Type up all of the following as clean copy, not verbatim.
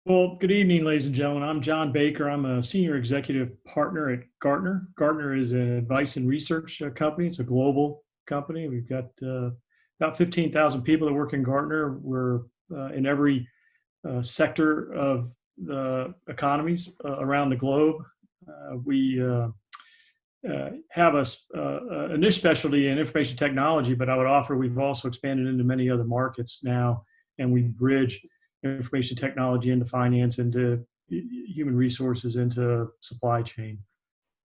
Well, good evening, ladies and gentlemen. I'm John Baker. I'm a senior executive partner at Gartner. Gartner is an advice and research company. It's a global company. We've got about 15,000 people that work in Gartner. We're in every sector of the economies around the globe. We have a niche specialty in information technology, but I would offer we've also expanded into many other markets now, and we bridge information technology into finance, into human resources, into supply chain.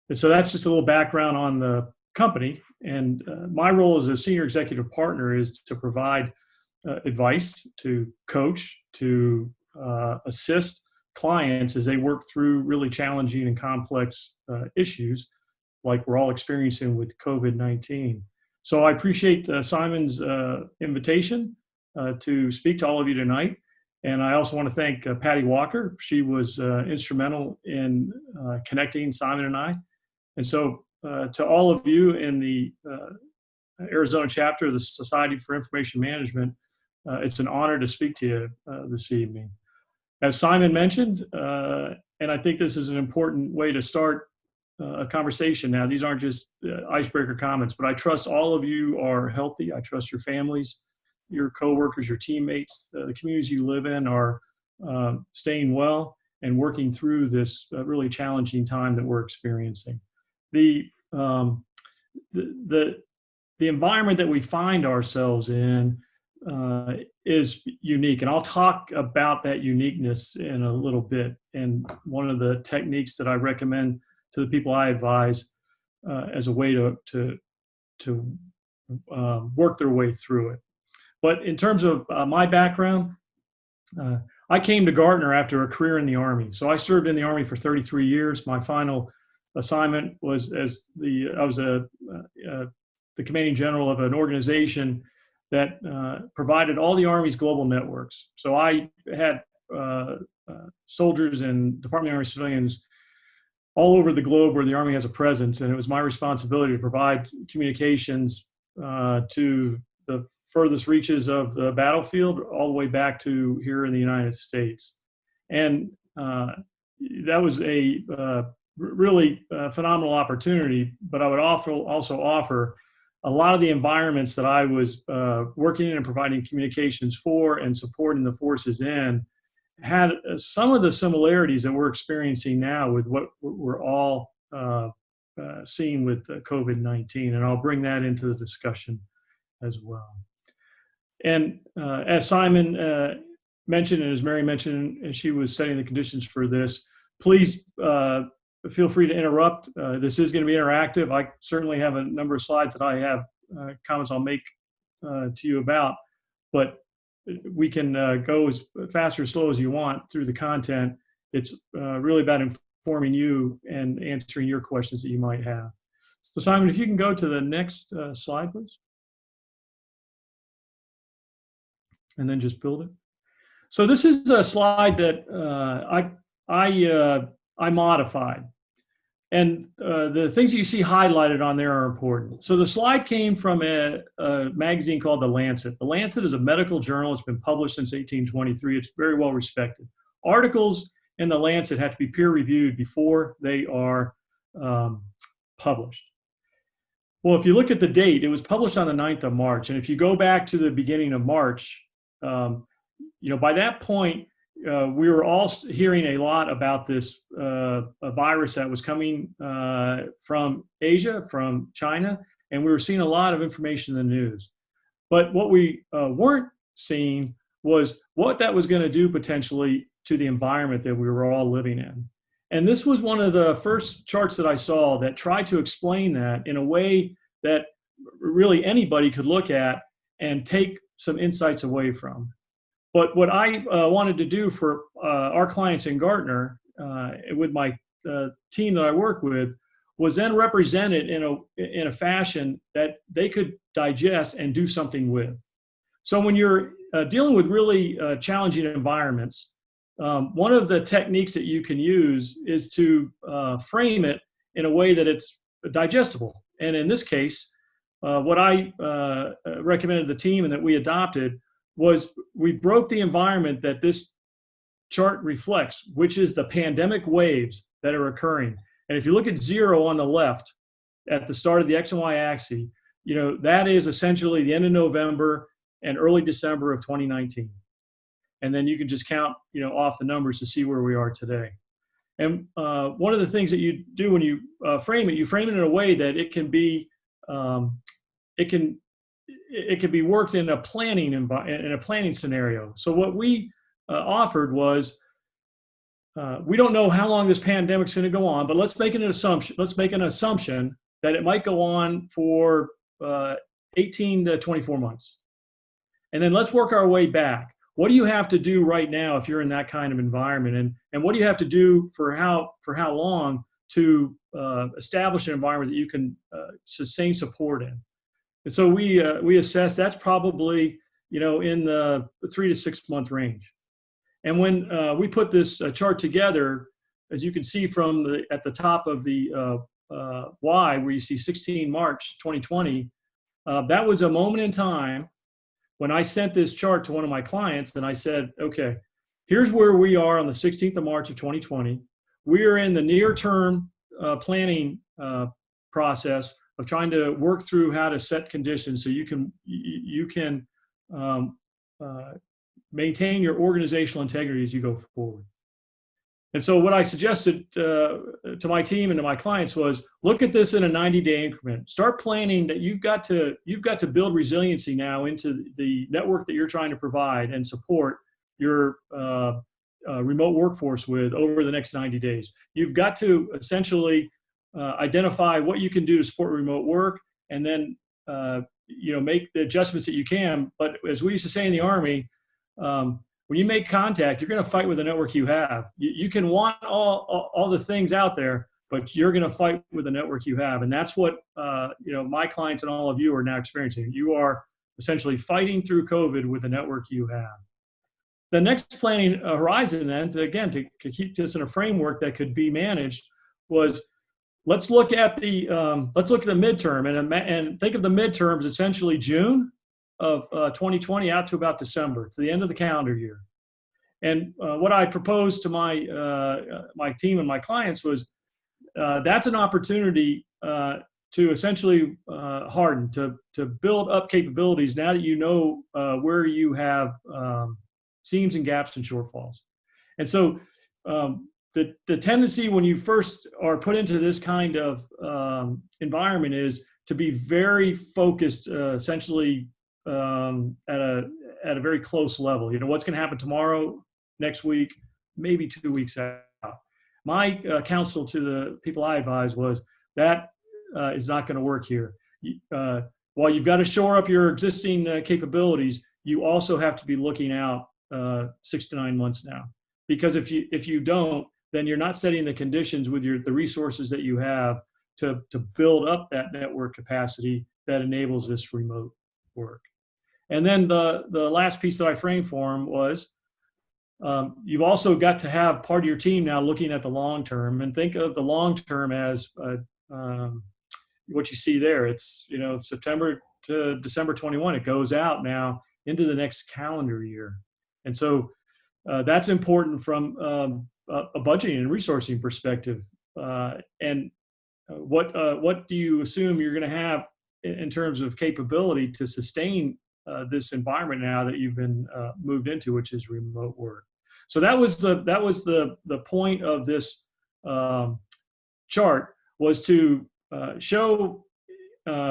And so that's just a little background on the company. And my role as a senior executive partner is to provide advice, to coach, to assist clients as they work through really challenging and complex issues like we're all experiencing with COVID-19. So I appreciate Simon's invitation to speak to all of you tonight. And I also want to thank Patty Walker. She was instrumental in connecting Simon and I. And so to all of you in the Arizona chapter of the Society for Information Management, it's an honor to speak to you this evening. As Simon mentioned, and I think this is an important way to start a conversation now. These aren't just icebreaker comments, but I trust all of you are healthy. I trust your families, your coworkers, your teammates, the communities you live in are staying well and working through this really challenging time that we're experiencing. The environment that we find ourselves in is unique, and I'll talk about that uniqueness in a little bit. And one of the techniques that I recommend to the people I advise as a way to work their way through it. But in terms of my background, I came to Gartner after a career in the Army. So I served in the Army for 33 years. My final assignment was as I was the commanding general of an organization that provided all the Army's global networks. So I had soldiers and Department of the Army civilians all over the globe where the Army has a presence, and it was my responsibility to provide communications to the furthest reaches of the battlefield all the way back to here in the United States. And that was a really phenomenal opportunity, but I would also offer a lot of the environments that I was working in and providing communications for and supporting the forces in had some of the similarities that we're experiencing now with what we're all seeing with COVID-19, and I'll bring that into the discussion as well. And as Simon mentioned, and as Mary mentioned, and she was setting the conditions for this, please feel free to interrupt. This is going to be interactive. I certainly have a number of slides that I have comments I'll make to you about, but we can go as fast or slow as you want through the content. It's really about informing you and answering your questions that you might have. So Simon, if you can go to the next slide, please. And then just build it. So this is a slide that I modified. And the things that you see highlighted on there are important. So the slide came from a magazine called The Lancet. The Lancet is a medical journal. It's been published since 1823. It's very well respected. Articles in The Lancet have to be peer reviewed before they are published. Well, if you look at the date, it was published on the 9th of March. And if you go back to the beginning of March, by that point, we were all hearing a lot about this a virus that was coming from Asia, from China, and we were seeing a lot of information in the news. But what we weren't seeing was what that was going to do potentially to the environment that we were all living in. And this was one of the first charts that I saw that tried to explain that in a way that really anybody could look at and take some insights away from. But what I wanted to do for our clients in Gartner, with my team that I work with, was then represent it in a fashion that they could digest and do something with. So when you're dealing with really challenging environments, one of the techniques that you can use is to frame it in a way that it's digestible. And in this case, what I recommended the team and that we adopted was we broke the environment that this chart reflects, which is the pandemic waves that are occurring. And if you look at 0 on the left at the start of the X and Y axis, that is essentially the end of November and early December of 2019. And then you can just count, off the numbers to see where we are today. And one of the things that you do when you frame it in a way that it can be worked in a planning scenario. So what we offered was, we don't know how long this pandemic's going to go on, but let's make an assumption that it might go on for 18 to 24 months. And then let's work our way back. What do you have to do right now if you're in that kind of environment? And what do you have to do for how long to establish an environment that you can sustain support in? And so we assess that's probably, in the 3 to 6 month range. And when we put this chart together, as you can see from at the top of the Y, where you see 16 March 2020, that was a moment in time when I sent this chart to one of my clients and I said, okay, here's where we are on the 16th of March of 2020. We are in the near term planning process of trying to work through how to set conditions so you can maintain your organizational integrity as you go forward. And so what I suggested to my team and to my clients was, look at this in a 90-day increment. Start planning that you've got to build resiliency now into the network that you're trying to provide and support your remote workforce with over the next 90 days. You've got to essentially identify what you can do to support remote work, and then make the adjustments that you can. But as we used to say in the Army, when you make contact, you're going to fight with the network you have. You can want all the things out there, but you're going to fight with the network you have. And that's what my clients and all of you are now experiencing. You are essentially fighting through COVID with the network you have. The next planning horizon then, to keep this in a framework that could be managed, was let's look at the midterm and think of the midterms essentially June of 2020 out to about December, to the end of the calendar year. And what I proposed to my team and my clients was that's an opportunity to essentially harden, to build up capabilities now that you know where you have seams and gaps and shortfalls. And so the tendency when you first are put into this kind of environment is to be very focused, essentially at a very close level. What's going to happen tomorrow, next week, maybe 2 weeks out. My counsel to the people I advise was that is not going to work here. While you've got to shore up your existing capabilities, you also have to be looking out 6 to 9 months now. Because if you don't, then you're not setting the conditions with the resources that you have to build up that network capacity that enables this remote work. And then the last piece that I framed for them was, you've also got to have part of your team now looking at the long term, and think of the long term as what you see there. It's September to December 21. It goes out now into the next calendar year, and so that's important from a budgeting and resourcing perspective. And what do you assume you're going to have in terms of capability to sustain this environment now that you've been moved into, which is remote work? So that was the point of this chart, was to show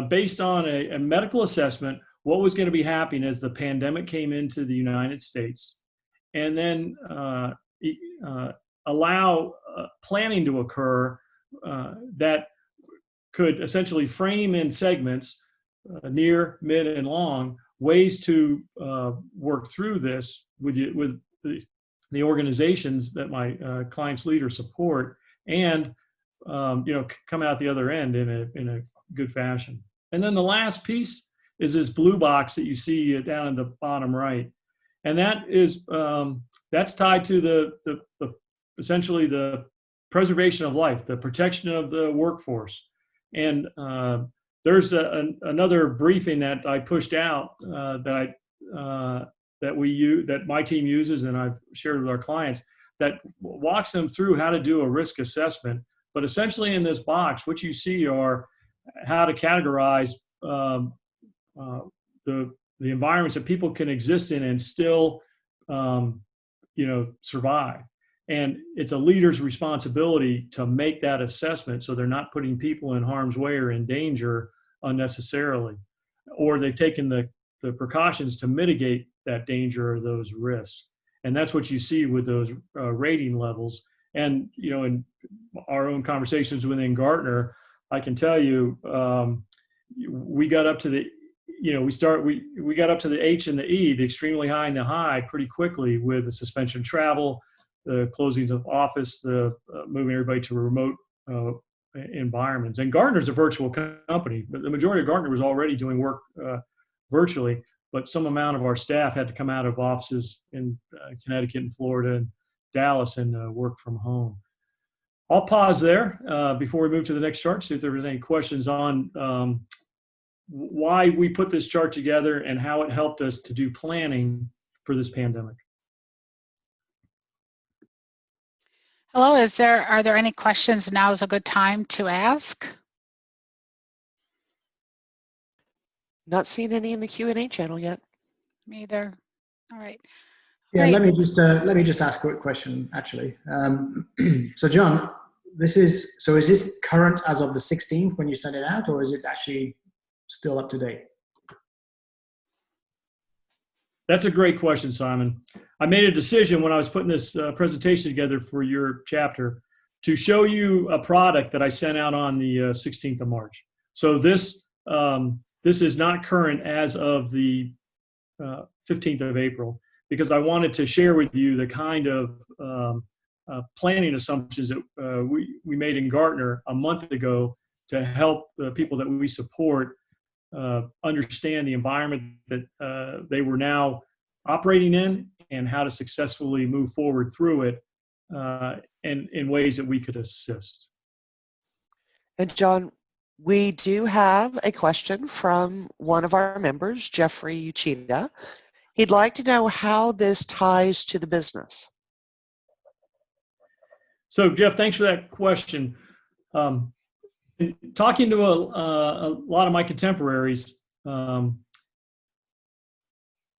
based on a medical assessment what was going to be happening as the pandemic came into the United States, and then allow planning to occur that could essentially frame in segments, near, mid, and long, ways to work through this with the organizations that my clients lead or support, and come out the other end in a good fashion. And then the last piece is this blue box that you see down in the bottom right, and that is that's tied to the essentially the preservation of life, the protection of the workforce. And there's another briefing that I pushed out that that my team uses and I've shared with our clients that walks them through how to do a risk assessment. But essentially in this box, what you see are how to categorize the environments that people can exist in and still survive. And it's a leader's responsibility to make that assessment so they're not putting people in harm's way or in danger unnecessarily, or they've taken the precautions to mitigate that danger or those risks. And that's what you see with those rating levels. And in our own conversations within Gartner, I can tell you we got up to the we got up to the H and the E, the extremely high and the high, pretty quickly with the suspension of travel, the closings of office, the moving everybody to remote environments. And Gartner's a virtual company, but the majority of Gartner was already doing work virtually, but some amount of our staff had to come out of offices in Connecticut and Florida and Dallas and work from home. I'll pause there before we move to the next chart, see if there was any questions on why we put this chart together and how it helped us to do planning for this pandemic. Hello, are there any questions? Now is a good time to ask. Not seeing any in the Q&A channel yet. Me either. All right. Yeah, Great. let me just ask a quick question, actually. So John, is this current as of the 16th when you sent it out, or is it actually still up to date? That's a great question, Simon. I made a decision when I was putting this presentation together for your chapter to show you a product that I sent out on the 16th of March. So this is not current as of the 15th of April, because I wanted to share with you the kind of planning assumptions that we made in Gartner a month ago to help the people that we support understand the environment that they were now operating in and how to successfully move forward through it and in ways that we could assist. And John, we do have a question from one of our members, Jeffrey Uchida. He'd like to know how this ties to the business. So Jeff, thanks for that question. Talking to a lot of my contemporaries,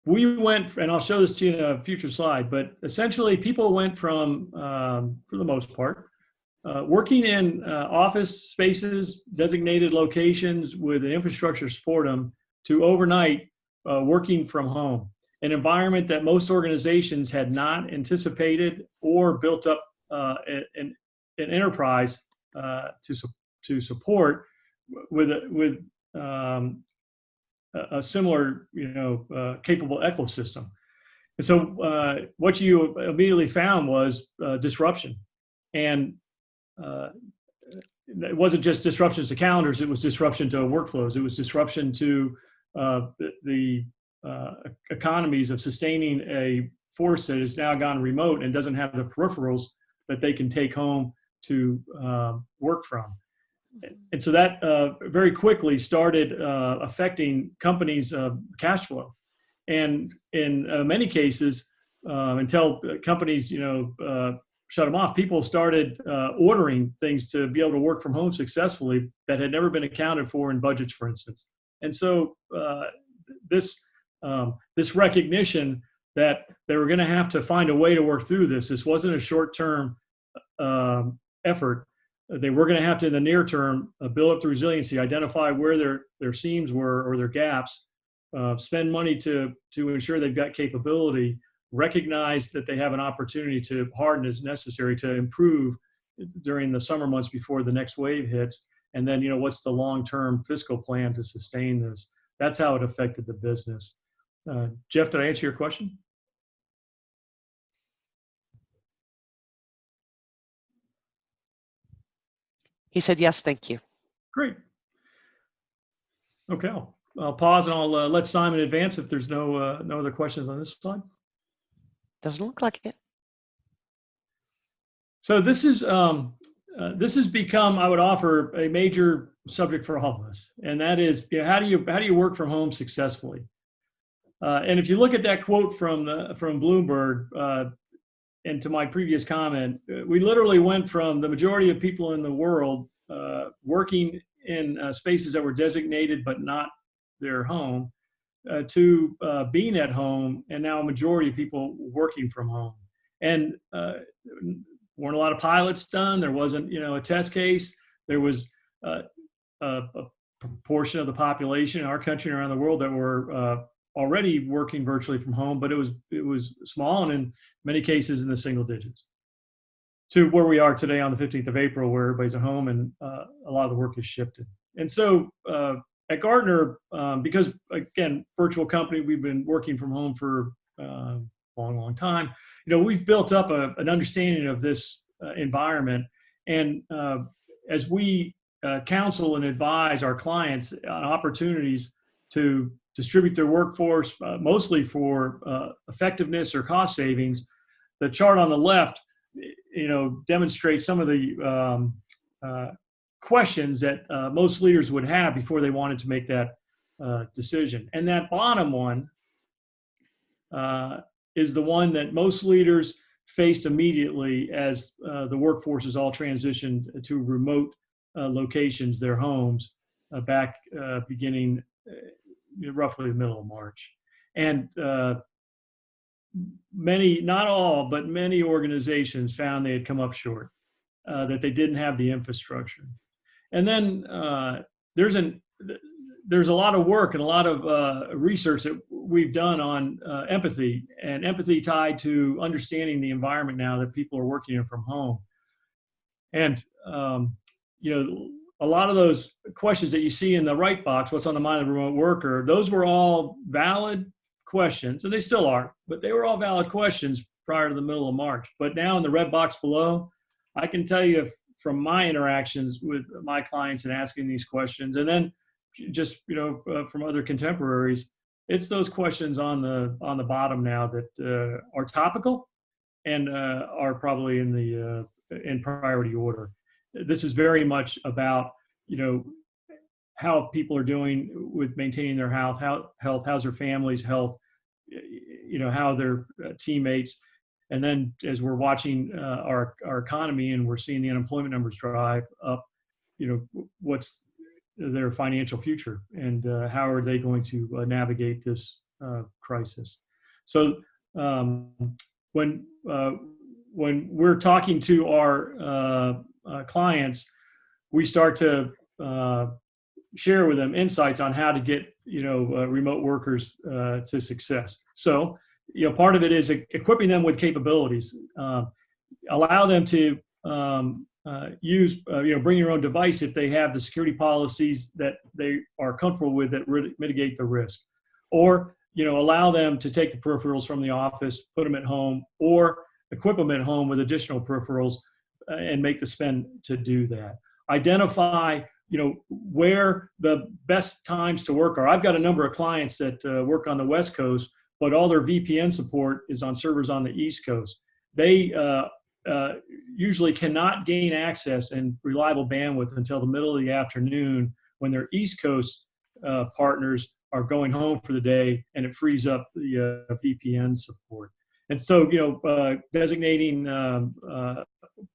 we went, and I'll show this to you in a future slide, but essentially people went from, for the most part, working in office spaces, designated locations with an infrastructure to support them, to overnight working from home, an environment that most organizations had not anticipated or built up an enterprise to support with a similar, capable ecosystem. And so what you immediately found was disruption. And it wasn't just disruptions to calendars, it was disruption to workflows. It was disruption to the economies of sustaining a force that has now gone remote and doesn't have the peripherals that they can take home to work from. And so that very quickly started affecting companies' cash flow. And in many cases, until companies, shut them off, people started ordering things to be able to work from home successfully that had never been accounted for in budgets, for instance. And so this recognition that they were going to have to find a way to work through this. This wasn't a short-term effort. They were going to have to, in the near term, build up the resiliency, identify where their seams were or their gaps, spend money to ensure they've got capability, recognize that they have an opportunity to harden as necessary to improve during the summer months before the next wave hits, and then what's the long-term fiscal plan to sustain this. That's how it affected the business. Jeff, did I answer your question? He said, yes, thank you. Great. Okay, I'll pause and I'll let Simon advance if there's no other questions on this slide. Doesn't look like it. So this has become, I would offer, a major subject for all of us, and that is, how do you work from home successfully? And if you look at that quote from Bloomberg, and to my previous comment, we literally went from the majority of people in the world working in spaces that were designated but not their home to being at home, and now a majority of people working from home. And weren't a lot of pilots done. There wasn't, a test case. There was a proportion of the population in our country and around the world that were already working virtually from home, but it was small, and in many cases in the single digits, to where we are today on the 15th of April, where everybody's at home and a lot of the work is shifted. And so at Gartner, because again, virtual company, we've been working from home for a long time. We've built up an understanding of this environment, and as we counsel and advise our clients on opportunities to distribute their workforce, mostly for effectiveness or cost savings, the chart on the left, demonstrates some of the questions that most leaders would have before they wanted to make that decision. And that bottom one is the one that most leaders faced immediately as the workforce is all transitioned to remote locations, their homes, back beginning roughly the middle of March. And many, not all, but many organizations found they had come up short, that they didn't have the infrastructure. And then there's a lot of work and a lot of research that we've done on empathy, and empathy tied to understanding the environment now that people are working from home. And a lot of those questions that you see in the right box, what's on the mind of the remote worker, those were all valid questions, and they still are, but they were all valid questions prior to the middle of March. But now in the red box below, I can tell you from my interactions with my clients and asking these questions, and then just from other contemporaries, it's those questions on the bottom now that are topical and are probably in priority order. This is very much about how people are doing with maintaining their health, how's their family's health, how their teammates, and then as we're watching our economy and we're seeing the unemployment numbers drive up, what's their financial future, and how are they going to navigate this crisis. So when we're talking to our clients, we start to share with them insights on how to get remote workers to success. So part of it is equipping them with capabilities, allow them to use bring your own device if they have the security policies that they are comfortable with that mitigate the risk, or allow them to take the peripherals from the office, put them at home, or equip them at home with additional peripherals and make the spend to do that. Identify where the best times to work are. I've got a number of clients that work on the West Coast, but all their VPN support is on servers on the East Coast. They usually cannot gain access and reliable bandwidth until the middle of the afternoon, when their East Coast partners are going home for the day, and it frees up the VPN support. And so, designating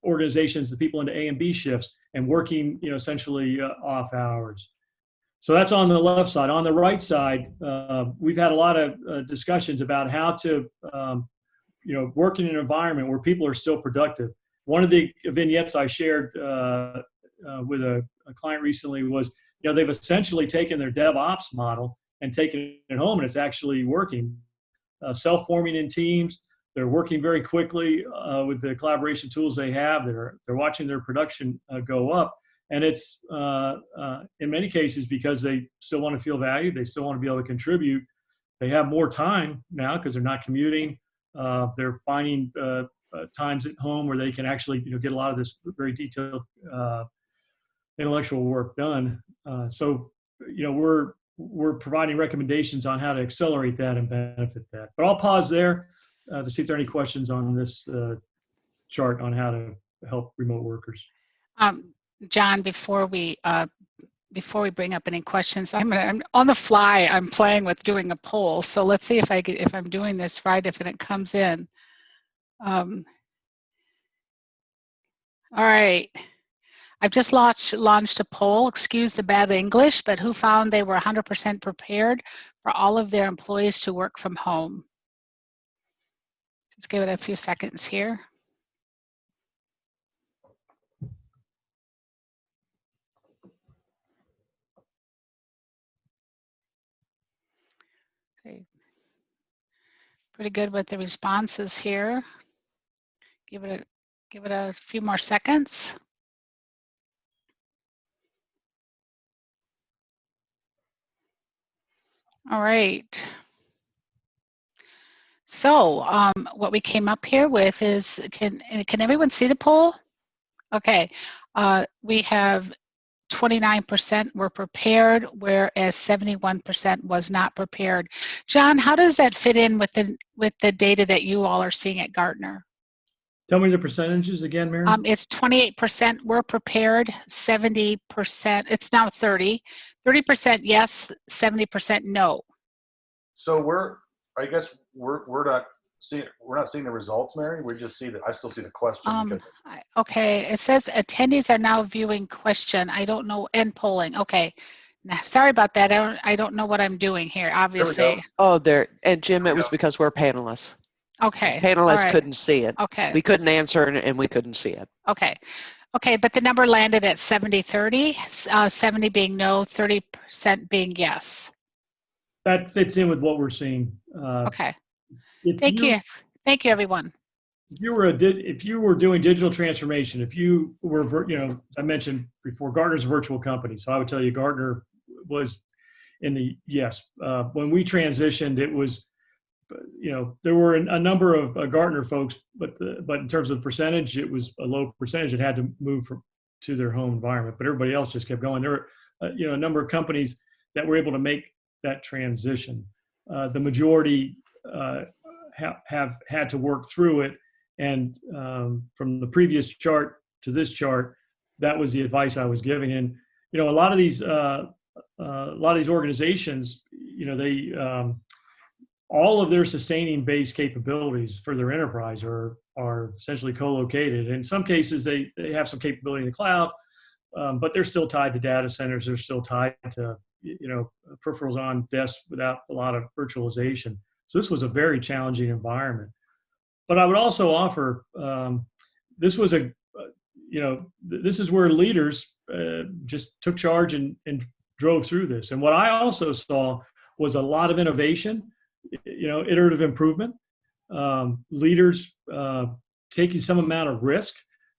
organizations, the people into A and B shifts, and working, essentially off hours. So that's on the left side. On the right side, we've had a lot of discussions about how to, work in an environment where people are still productive. One of the vignettes I shared with a client recently was, they've essentially taken their DevOps model and taken it home, and it's actually working. Self-forming in teams, they're working very quickly with the collaboration tools they have. They're watching their production go up, and it's in many cases because they still want to feel valued. They still want to be able to contribute. They have more time now because they're not commuting. They're finding times at home where they can actually get a lot of this very detailed intellectual work done. So we're providing recommendations on how to accelerate that and benefit that. But I'll pause there to see if there are any questions on this chart on how to help remote workers. John, before we before we bring up any questions, I'm on the fly. I'm playing with doing a poll. So let's see if I'm doing this right, if it comes in. All right. I've just launched a poll. Excuse the bad English, but who found they were 100% prepared for all of their employees to work from home? Just give it a few seconds here. Okay. Pretty good with the responses here. Give it a few more seconds. All right. So what we came up here with is, can everyone see the poll? Okay. We have 29% were prepared, whereas 71% was not prepared. John, how does that fit in with the data that you all are seeing at Gartner? Tell me the percentages again, Mary. It's 28% were prepared, 70%, it's now 30% yes, 70% no. So I guess we're not seeing the results, Mary. We just see that. I still see the question. Okay, it says attendees are now viewing question. I don't know, and polling. Okay, sorry about that. I don't know what I'm doing here, obviously. Oh, there. And Jim, it was because we're panelists. Okay. Panelists couldn't see it. Okay. We couldn't answer and we couldn't see it. Okay. Okay, but the number landed at 70-30, 70 being no, 30% being yes. That fits in with what we're seeing. Okay. Thank you. Thank you, everyone. If you were doing digital transformation, if you were, I mentioned before, Gartner's a virtual company. So I would tell you Gartner was in the yes. When we transitioned, it was, there were a number of Gartner folks, but in terms of percentage, it was a low percentage that had to move to their home environment. But everybody else just kept going. There were, a number of companies that were able to make that transition. The majority have had to work through it. And from the previous chart to this chart, that was the advice I was giving. And a lot of these organizations, they all of their sustaining base capabilities for their enterprise are essentially co-located. In some cases, they have some capability in the cloud, but they're still tied to data centers. They're still tied to peripherals on desks without a lot of virtualization. So this was a very challenging environment. But I would also offer, this is where leaders just took charge and drove through this. And what I also saw was a lot of innovation, iterative improvement, leaders taking some amount of risk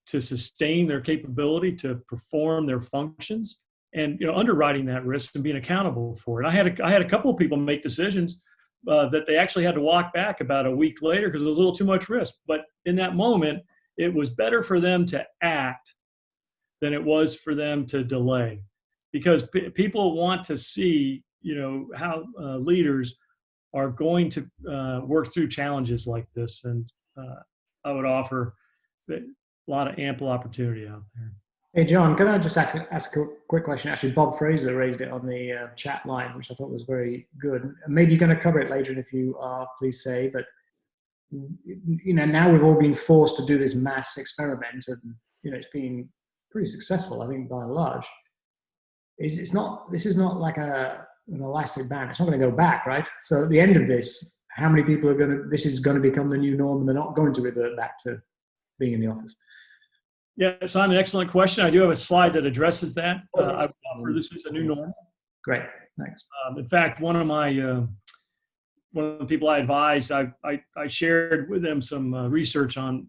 to sustain their capability to perform their functions, and underwriting that risk and being accountable for it. I had a couple of people make decisions that they actually had to walk back about a week later because it was a little too much risk. But in that moment, it was better for them to act than it was for them to delay, because people want to see, how leaders are going to work through challenges like this. And I would offer a lot of ample opportunity out there. Hey, John, can I just ask a quick question? Actually, Bob Fraser raised it on the chat line, which I thought was very good. Maybe you're going to cover it later, and if you are, please say. But, now we've all been forced to do this mass experiment, and, it's been pretty successful, I think, by and large. This is not like an elastic band. It's not going to go back, right? So at the end of this, how many people this is going to become the new norm, and they're not going to revert back to being in the office? Yeah, Simon, excellent question. I do have a slide that addresses that. I would offer this is a new normal. Great, thanks. In fact, one of the people I advised, I shared with them some research on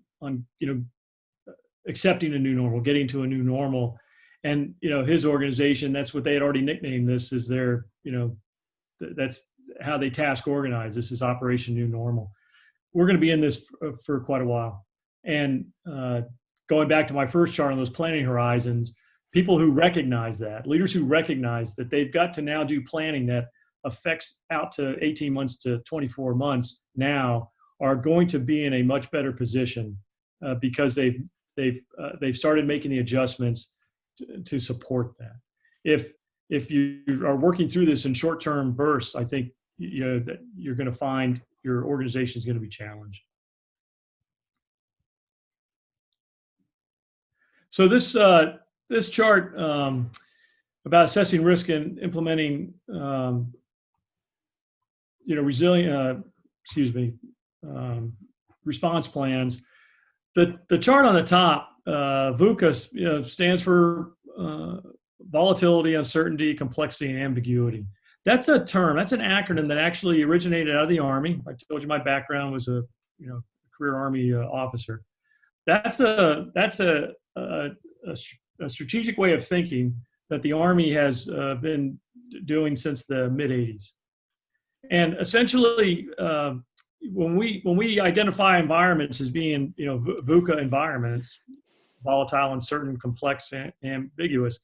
accepting a new normal, getting to a new normal, and his organization, that's what they had already nicknamed this, is their that's how they task organize. This is Operation New Normal. We're going to be in this for quite a while, and going back to my first chart on those planning horizons, people who recognize that, leaders who recognize that they've got to now do planning that affects out to 18 months to 24 months now, are going to be in a much better position because they've started making the adjustments to support that. If if you are working through this in short-term bursts, I think that you're going to find your organization is going to be challenged. So this chart about assessing risk and implementing resilient response plans. The chart on the top, VUCA, stands for volatility, uncertainty, complexity, and ambiguity. That's a term. That's an acronym that actually originated out of the Army. I told you my background was a career Army officer. That's a strategic way of thinking that the Army has been doing since the mid '80s. And essentially, when we identify environments as being VUCA environments, volatile, uncertain, complex, and ambiguous,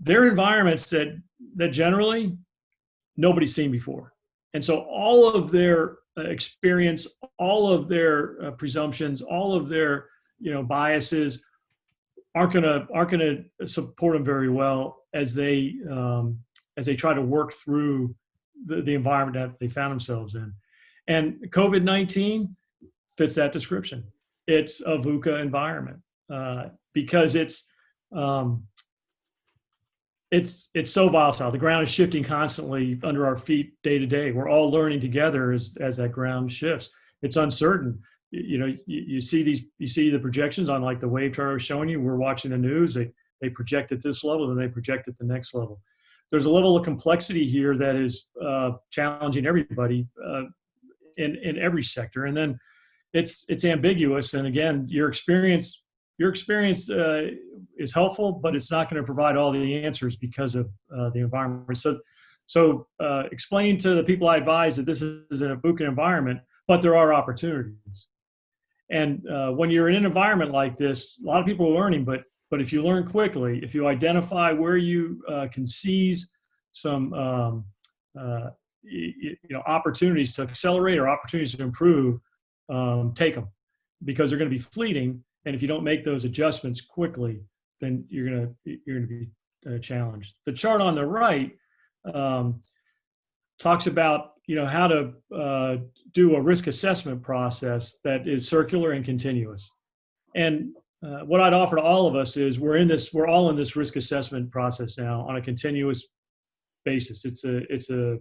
they're environments that generally nobody's seen before. And so all of their experience, all of their presumptions, all of their biases aren't gonna support them very well as they try to work through the environment that they found themselves in. And COVID-19 fits that description. It's a VUCA environment because it's so volatile. The ground is shifting constantly under our feet day to day. We're all learning together as that ground shifts. It's uncertain. You see the projections on like the wave chart I was showing you. We're watching the news. They project at this level, then they project at the next level. There's a level of complexity here that is challenging everybody in every sector. And then it's ambiguous. And again, your experience is helpful, but it's not going to provide all the answers because of the environment. So explain to the people I advise that this is a VUCA environment, but there are opportunities. And when you're in an environment like this, a lot of people are learning, but if you learn quickly, if you identify where you can seize some opportunities to accelerate or opportunities to improve, take them, because they're going to be fleeting. And if you don't make those adjustments quickly, then you're going to be challenged. The chart on the right talks about how to do a risk assessment process that is circular and continuous. And what I'd offer to all of us is we're all in this risk assessment process now on a continuous basis. It's a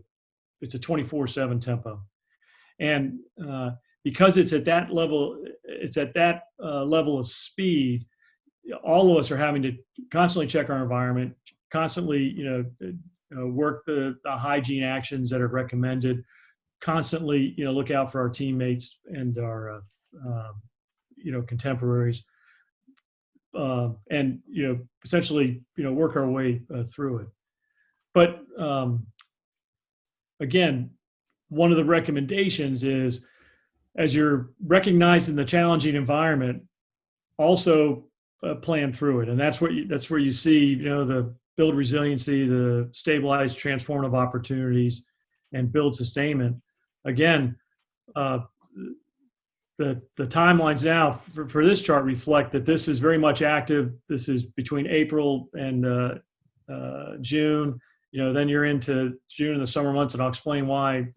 24/7 tempo, and because it's at that level, level of speed. All of us are having to constantly check our environment, constantly work the hygiene actions that are recommended, constantly look out for our teammates and our contemporaries. And essentially work our way through it. But again, one of the recommendations is, as you're recognizing the challenging environment, also plan through it. And that's where you see the build resiliency, the stabilize transformative opportunities, and build sustainment. Again, the timelines now for this chart reflect that this is very much active. This is between April and June. Then you're into June and the summer months, and I'll explain why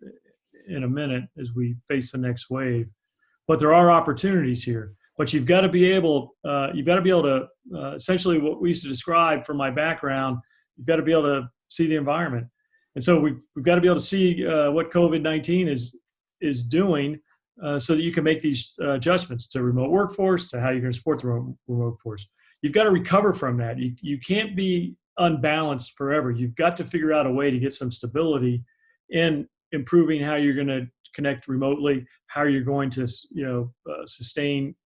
in a minute as we face the next wave. But there are opportunities here. But you've got to be able to essentially what we used to describe from my background. You've got to be able to see the environment, and so we've got to be able to see what COVID-19 is doing. So that you can make these adjustments to remote workforce, to how you're going to support the remote workforce. You've got to recover from that. You can't be unbalanced forever. You've got to figure out a way to get some stability in improving how you're going to connect remotely, how you're going to sustain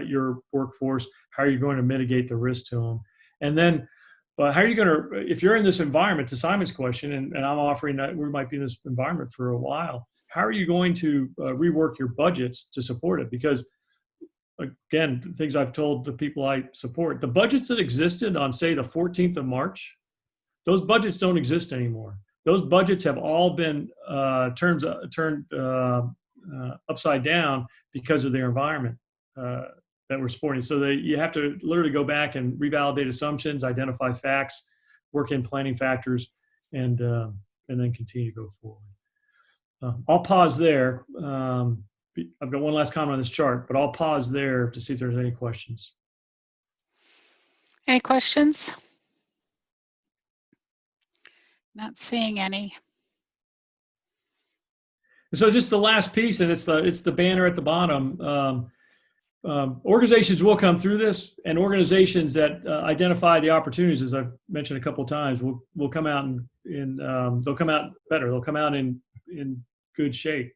your workforce, how you're going to mitigate the risk to them. And then how are you going to, if you're in this environment, to Simon's question, and I'm offering that we might be in this environment for a while, how are you going to rework your budgets to support it? Because, again, things I've told the people I support, the budgets that existed on, say, the 14th of March, those budgets don't exist anymore. Those budgets have all been turned upside down because of their environment that we're supporting. So you have to literally go back and revalidate assumptions, identify facts, work in planning factors, and then continue to go forward. I'll pause there. I've got one last comment on this chart, but I'll pause there to see if there's any questions. Any questions? Not seeing any. So just the last piece, and it's the banner at the bottom. Organizations will come through this, and organizations that identify the opportunities, as I've mentioned a couple of times, will come out they'll come out better. They'll come out in good shape.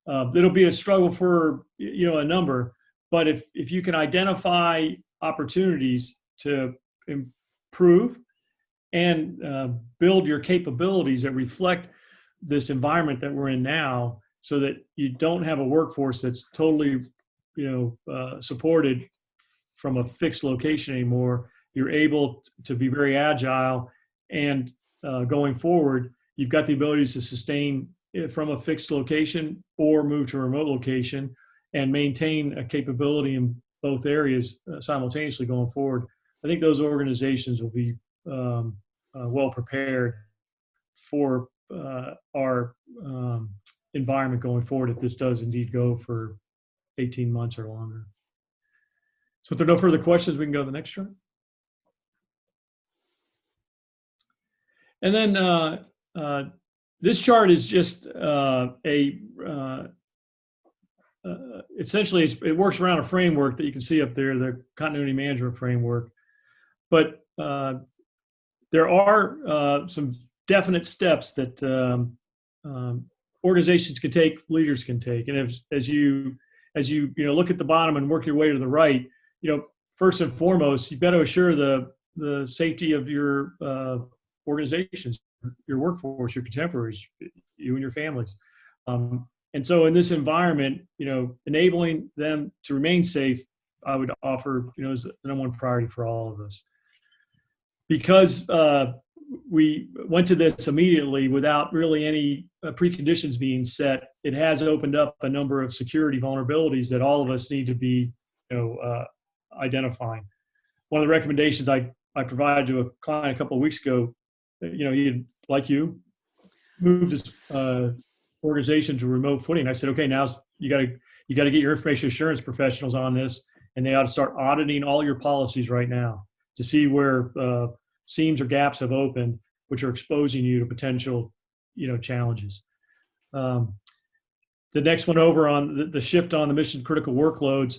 It'll be a struggle for a number, but if you can identify opportunities to improve and build your capabilities that reflect this environment that we're in now, so that you don't have a workforce that's totally supported from a fixed location anymore. You're able to be very agile, and going forward, you've got the abilities to sustain it from a fixed location or move to a remote location and maintain a capability in both areas simultaneously going forward. I think those organizations will be well prepared for our environment going forward if this does indeed go for 18 months or longer. So if there are no further questions, we can go to the next chart. And then this chart is just essentially it works around a framework that you can see up there, the continuity management framework. But there are some definite steps that organizations can take, leaders can take. And as you look at the bottom and work your way to the right, first and foremost, you've got to assure the safety of your organizations, your workforce, your contemporaries, you and your families. And so in this environment, enabling them to remain safe, I would offer, is the number one priority for all of us. Because we went to this immediately without really any preconditions being set, it has opened up a number of security vulnerabilities that all of us need to be identifying. One of the recommendations I provided to a client a couple of weeks ago, he had, like you, moved his organization to remote footing. I said, okay, now you got to get your information assurance professionals on this, and they ought to start auditing all your policies right now to see where seams or gaps have opened, which are exposing you to potential, challenges. The next one over on the shift on the mission critical workloads.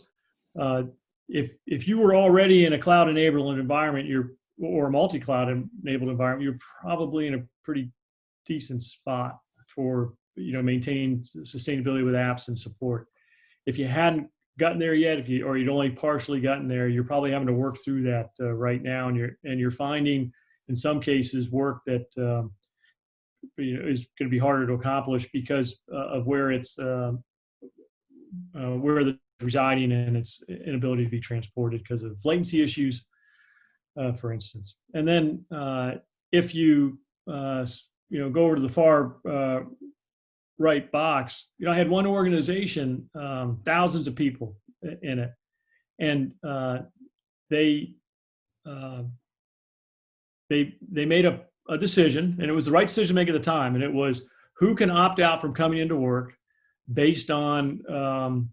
If you were already in a cloud enabled environment, or a multi-cloud enabled environment, you're probably in a pretty decent spot for maintaining sustainability with apps and support. If you hadn't gotten there yet, or you'd only partially gotten there, you're probably having to work through that right now, and you're finding in some cases work that is going to be harder to accomplish because of where it's where it's residing and its inability to be transported because of latency issues, for instance. And then if you go over to the far right box, I had one organization, thousands of people in it, and they made a decision, and it was the right decision to make at the time, and it was who can opt out from coming into work based on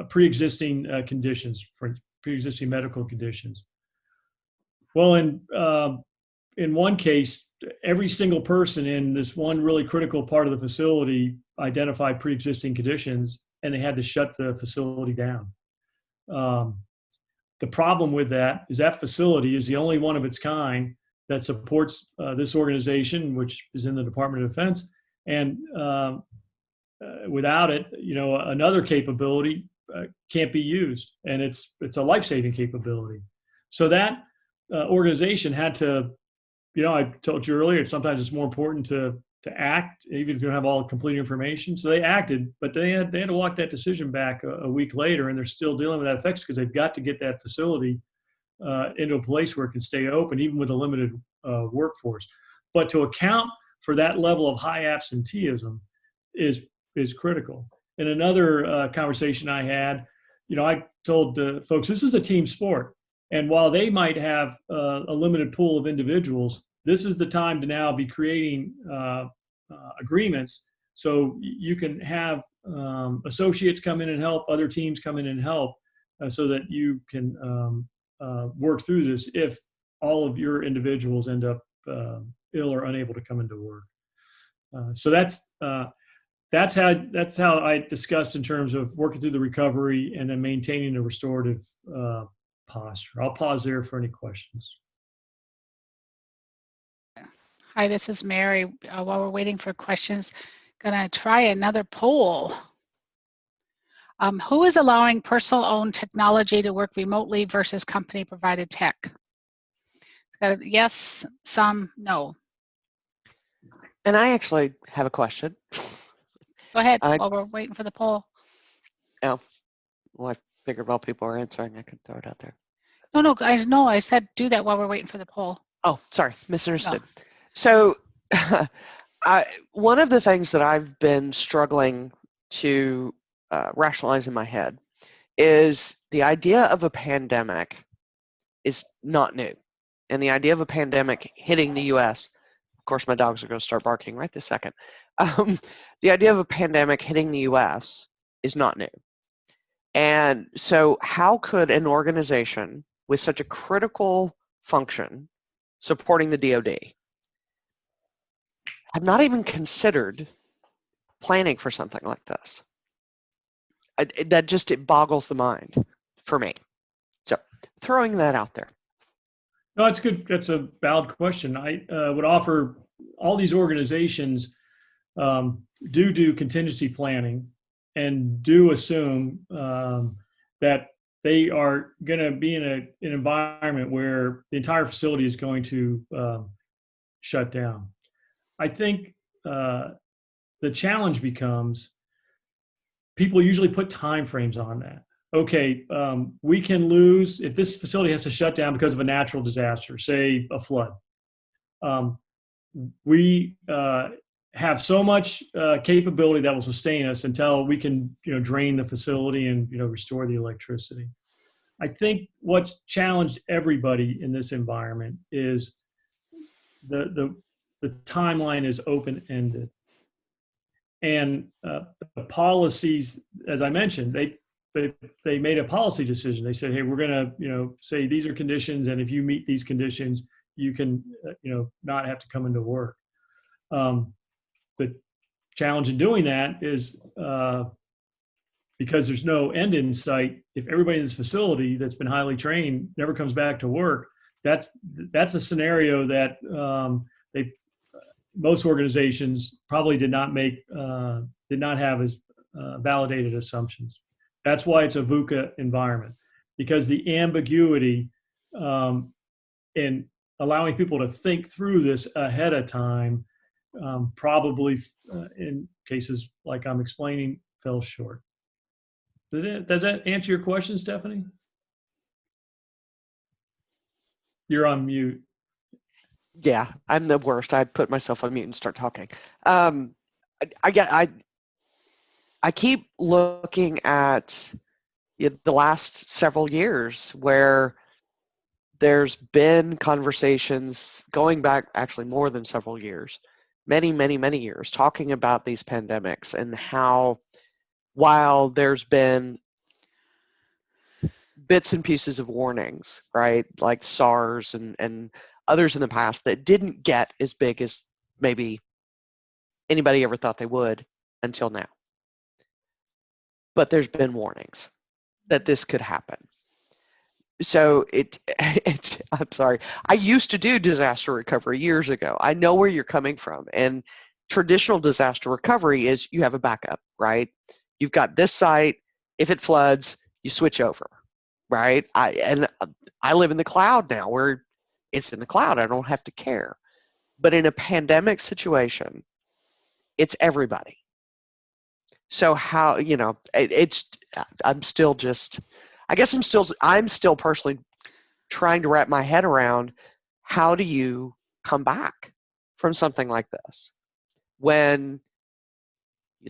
pre-existing conditions, for pre-existing medical conditions. Well, in one case, every single person in this one really critical part of the facility identified pre-existing conditions, and they had to shut the facility down. The problem with that is that facility is the only one of its kind that supports this organization, which is in the Department of Defense. And without it, another capability can't be used, and it's a life-saving capability. So that organization had to, I told you earlier, sometimes it's more important to act, even if you don't have all complete information. So they acted, but they had to walk that decision back a week later, and they're still dealing with that effects because they've got to get that facility into a place where it can stay open, even with a limited workforce. But to account for that level of high absenteeism is critical. In another conversation I had, I told folks, this is a team sport. And while they might have a limited pool of individuals, this is the time to now be creating agreements so you can have associates come in and help, other teams come in and help, so that you can work through this if all of your individuals end up ill or unable to come into work. So that's how I discussed in terms of working through the recovery and then maintaining a restorative posture. I'll pause there for any questions. Hi, this is Mary. While we're waiting for questions, gonna try another poll. Who is allowing personal-owned technology to work remotely versus company-provided tech? Yes, some, no. And I actually have a question. Go ahead, while we're waiting for the poll. Oh, well, I figured while people are answering, I could throw it out there. No, guys, no, I said do that while we're waiting for the poll. Oh, sorry, misunderstood. No. So one of the things that I've been struggling to rationalize in my head is the idea of a pandemic is not new. And the idea of a pandemic hitting the US, of course, my dogs are going to start barking right this second. The idea of a pandemic hitting the US is not new. And so how could an organization with such a critical function supporting the DoD have not even considered planning for something like this? It boggles the mind for me. So throwing that out there. No, that's good. That's a valid question. I would offer all these organizations do contingency planning and do assume that they are going to be in an environment where the entire facility is going to shut down. I think the challenge becomes people usually put time frames on that. Okay, we can lose, if this facility has to shut down because of a natural disaster, say a flood, we have so much capability that will sustain us until we can, drain the facility and, restore the electricity. I think what's challenged everybody in this environment is the timeline is open-ended. And the policies, as I mentioned, they made a policy decision. They said, hey, we're going to, say these are conditions, and if you meet these conditions, you can, not have to come into work. The challenge in doing that is because there's no end in sight. If everybody in this facility that's been highly trained never comes back to work, that's a scenario that most organizations probably did not have as validated assumptions. That's why it's a VUCA environment, because the ambiguity in allowing people to think through this ahead of time probably, in cases like I'm explaining, fell short. Does that answer your question, Stephanie? You're on mute. Yeah, I'm the worst. I put myself on mute and start talking. I keep looking at the last several years where there's been conversations going back actually more than several years, many years, talking about these pandemics and how, while there's been bits and pieces of warnings, right, like SARS and others in the past that didn't get as big as maybe anybody ever thought they would until now. But there's been warnings that this could happen. So I'm sorry. I used to do disaster recovery years ago. I know where you're coming from. And traditional disaster recovery is you have a backup, right? You've got this site. If it floods, you switch over, right? I live in the cloud now where it's in the cloud. I don't have to care. But in a pandemic situation, it's everybody. So how, I'm still personally trying to wrap my head around how do you come back from something like this when,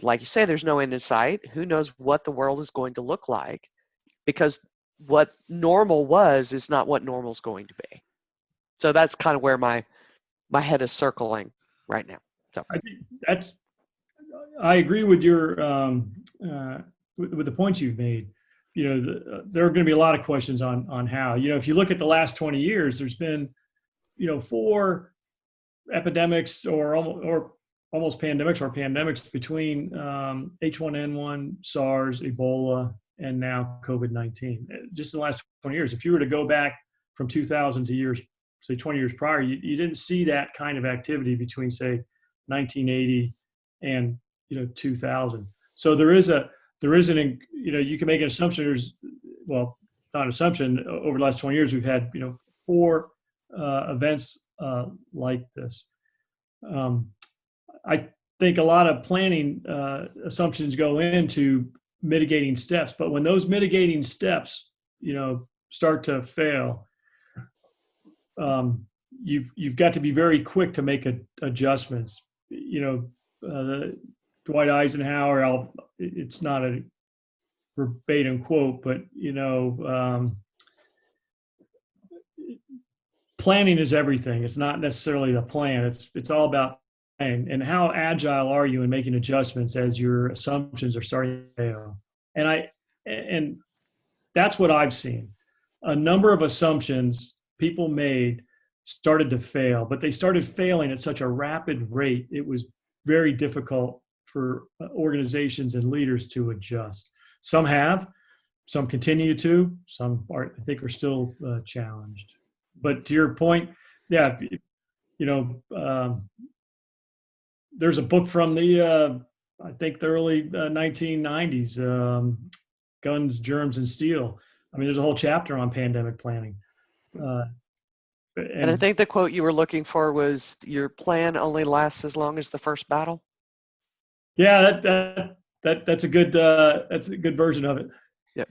like you say, there's no end in sight. Who knows what the world is going to look like, because what normal was is not what normal is going to be. So that's kind of where my my head is circling right now. So I think I agree with your with the points you've made. There are going to be a lot of questions on how. If you look at the last 20 years, there's been 4 epidemics or almost pandemics between H1N1, SARS, Ebola, and now COVID-19. Just in the last 20 years. If you were to go back from 2000 to say 20 years prior, you didn't see that kind of activity between, say, 1980 and 2000. So there is an you can make an assumption. Well, not an assumption. Over the last 20 years, we've had 4 events like this. I think a lot of planning assumptions go into mitigating steps, but when those mitigating steps start to fail, you've got to be very quick to make adjustments. Dwight Eisenhower, it's not a verbatim quote, but planning is everything. It's not necessarily the plan. It's all about planning. And how agile are you in making adjustments as your assumptions are starting to fail? And that's what I've seen. A number of assumptions people made started to fail, but they started failing at such a rapid rate, it was very difficult for organizations and leaders to adjust. Some have, some continue to, some I think are still challenged. But to your point, yeah, there's a book from the I think the early 1990s, Guns, Germs, and Steel. I mean, there's a whole chapter on pandemic planning. and I think the quote you were looking for was, "Your plan only lasts as long as the first battle." Yeah, that's a good version of it. Yep.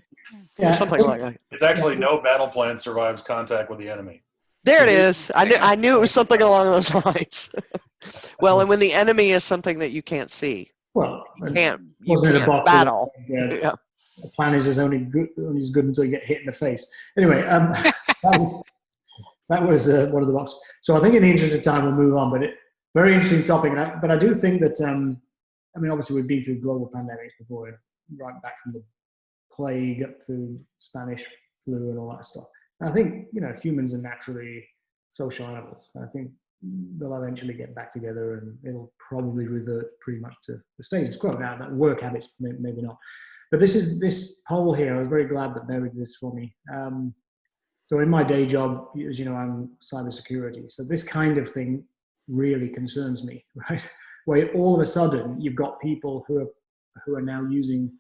Yeah, Something like that. It's actually no battle plan survives contact with the enemy. There it is. I knew it was something along those lines. Well, and when the enemy is something that you can't see, Well, you can't wasn't it a box battle. Yeah. The plan is only as good until you get hit in the face. Anyway, that was one of the boxes. So I think in the interest of time, we'll move on. But very interesting topic. But I do think that obviously we've been through global pandemics before, right back from the plague up to Spanish flu and all that stuff. And I think humans are naturally social animals. I think they'll eventually get back together, and it'll probably revert pretty much to the status quo. Now, that work habits maybe not. But this poll here, I was very glad that Mary did this for me. So in my day job, as you know, I'm cybersecurity. So this kind of thing really concerns me, right? Where all of a sudden you've got people who are now using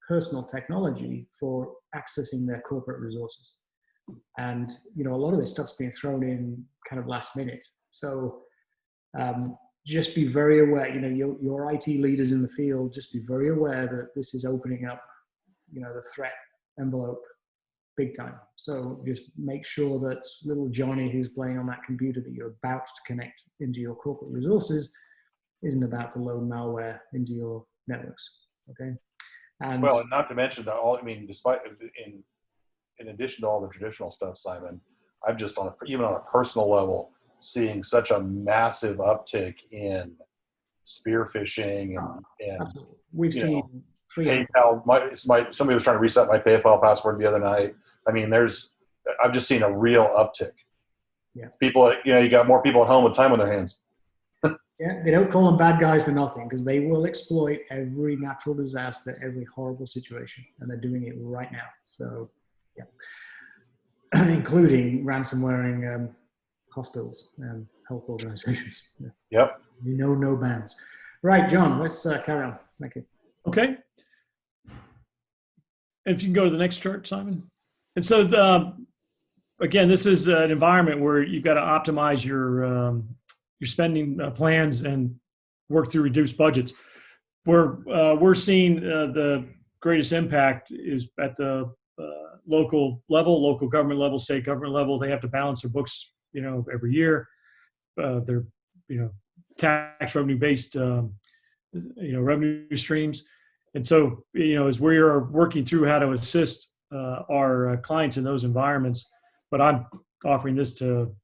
personal technology for accessing their corporate resources. And, a lot of this stuff's being thrown in kind of last minute. So just be very aware, your IT leaders in the field, just be very aware that this is opening up, the threat envelope big time. So just make sure that little Johnny who's playing on that computer that you're about to connect into your corporate resources isn't about to load malware into your networks. Okay. And well, and not to mention that despite in addition to all the traditional stuff, Simon, I'm just even on a personal level seeing such a massive uptick in spear phishing and absolutely. We've seen PayPal. Somebody was trying to reset my PayPal password the other night. I mean, I've just seen a real uptick. Yeah. People, you got more people at home with time on their hands. Yeah, they don't call them bad guys for nothing, because they will exploit every natural disaster, every horrible situation, and they're doing it right now. So, yeah, including ransomwaring hospitals and health organizations. Yeah. Yep. No bans. Right, John, let's carry on. Thank you. Okay. If you can go to the next chart, Simon. And so, again, this is an environment where you've got to optimize your spending plans and work through reduced budgets. We're seeing the greatest impact is at the local level, local government level, state government level. They have to balance their books, every year. They're, tax revenue based, revenue streams. And so, as we are working through how to assist our clients in those environments, but I'm offering this to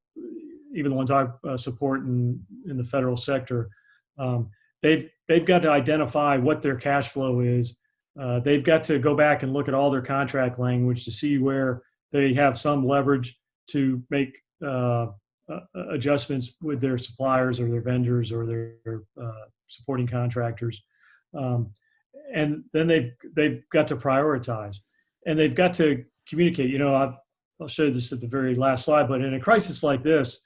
even the ones I support in the federal sector, they've got to identify what their cash flow is. They've got to go back and look at all their contract language to see where they have some leverage to make adjustments with their suppliers or their vendors or their supporting contractors. And then they've got to prioritize, and they've got to communicate. You know, I'll show this at the very last slide, but in a crisis like this,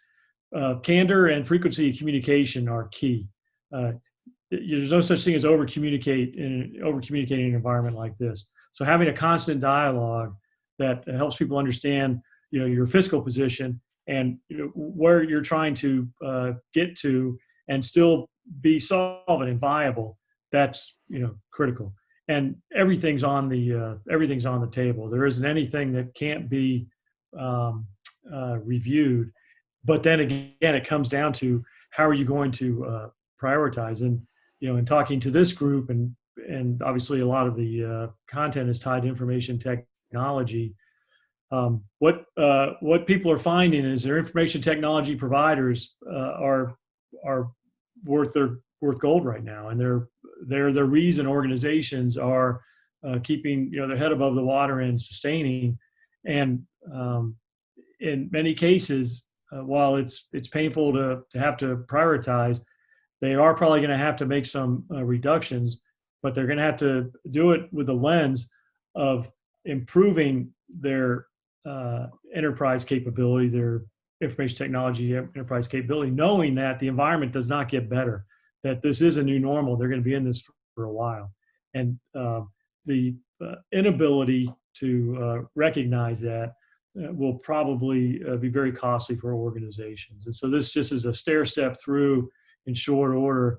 candor and frequency of communication are key. There's no such thing as over-communicating in an environment like this. So having a constant dialogue that helps people understand, you know, your fiscal position and, you know, where you're trying to get to and still be solvent and viable, that's, you know, critical. And everything's on the table. There isn't anything that can't be reviewed. But then again, it comes down to how are you going to prioritize? And, you know, in talking to this group, and obviously a lot of the content is tied to information technology. What people are finding is their information technology providers are worth gold right now, and they're the reason organizations are keeping, you know, their head above the water and sustaining. And in many cases, while it's painful to have to prioritize, they are probably going to have to make some reductions, but they're going to have to do it with the lens of improving their enterprise capability, their information technology enterprise capability, knowing that the environment does not get better, that this is a new normal. They're going to be in this for a while. And the inability to recognize that will probably be very costly for organizations. And so this just is a stair step through in short order,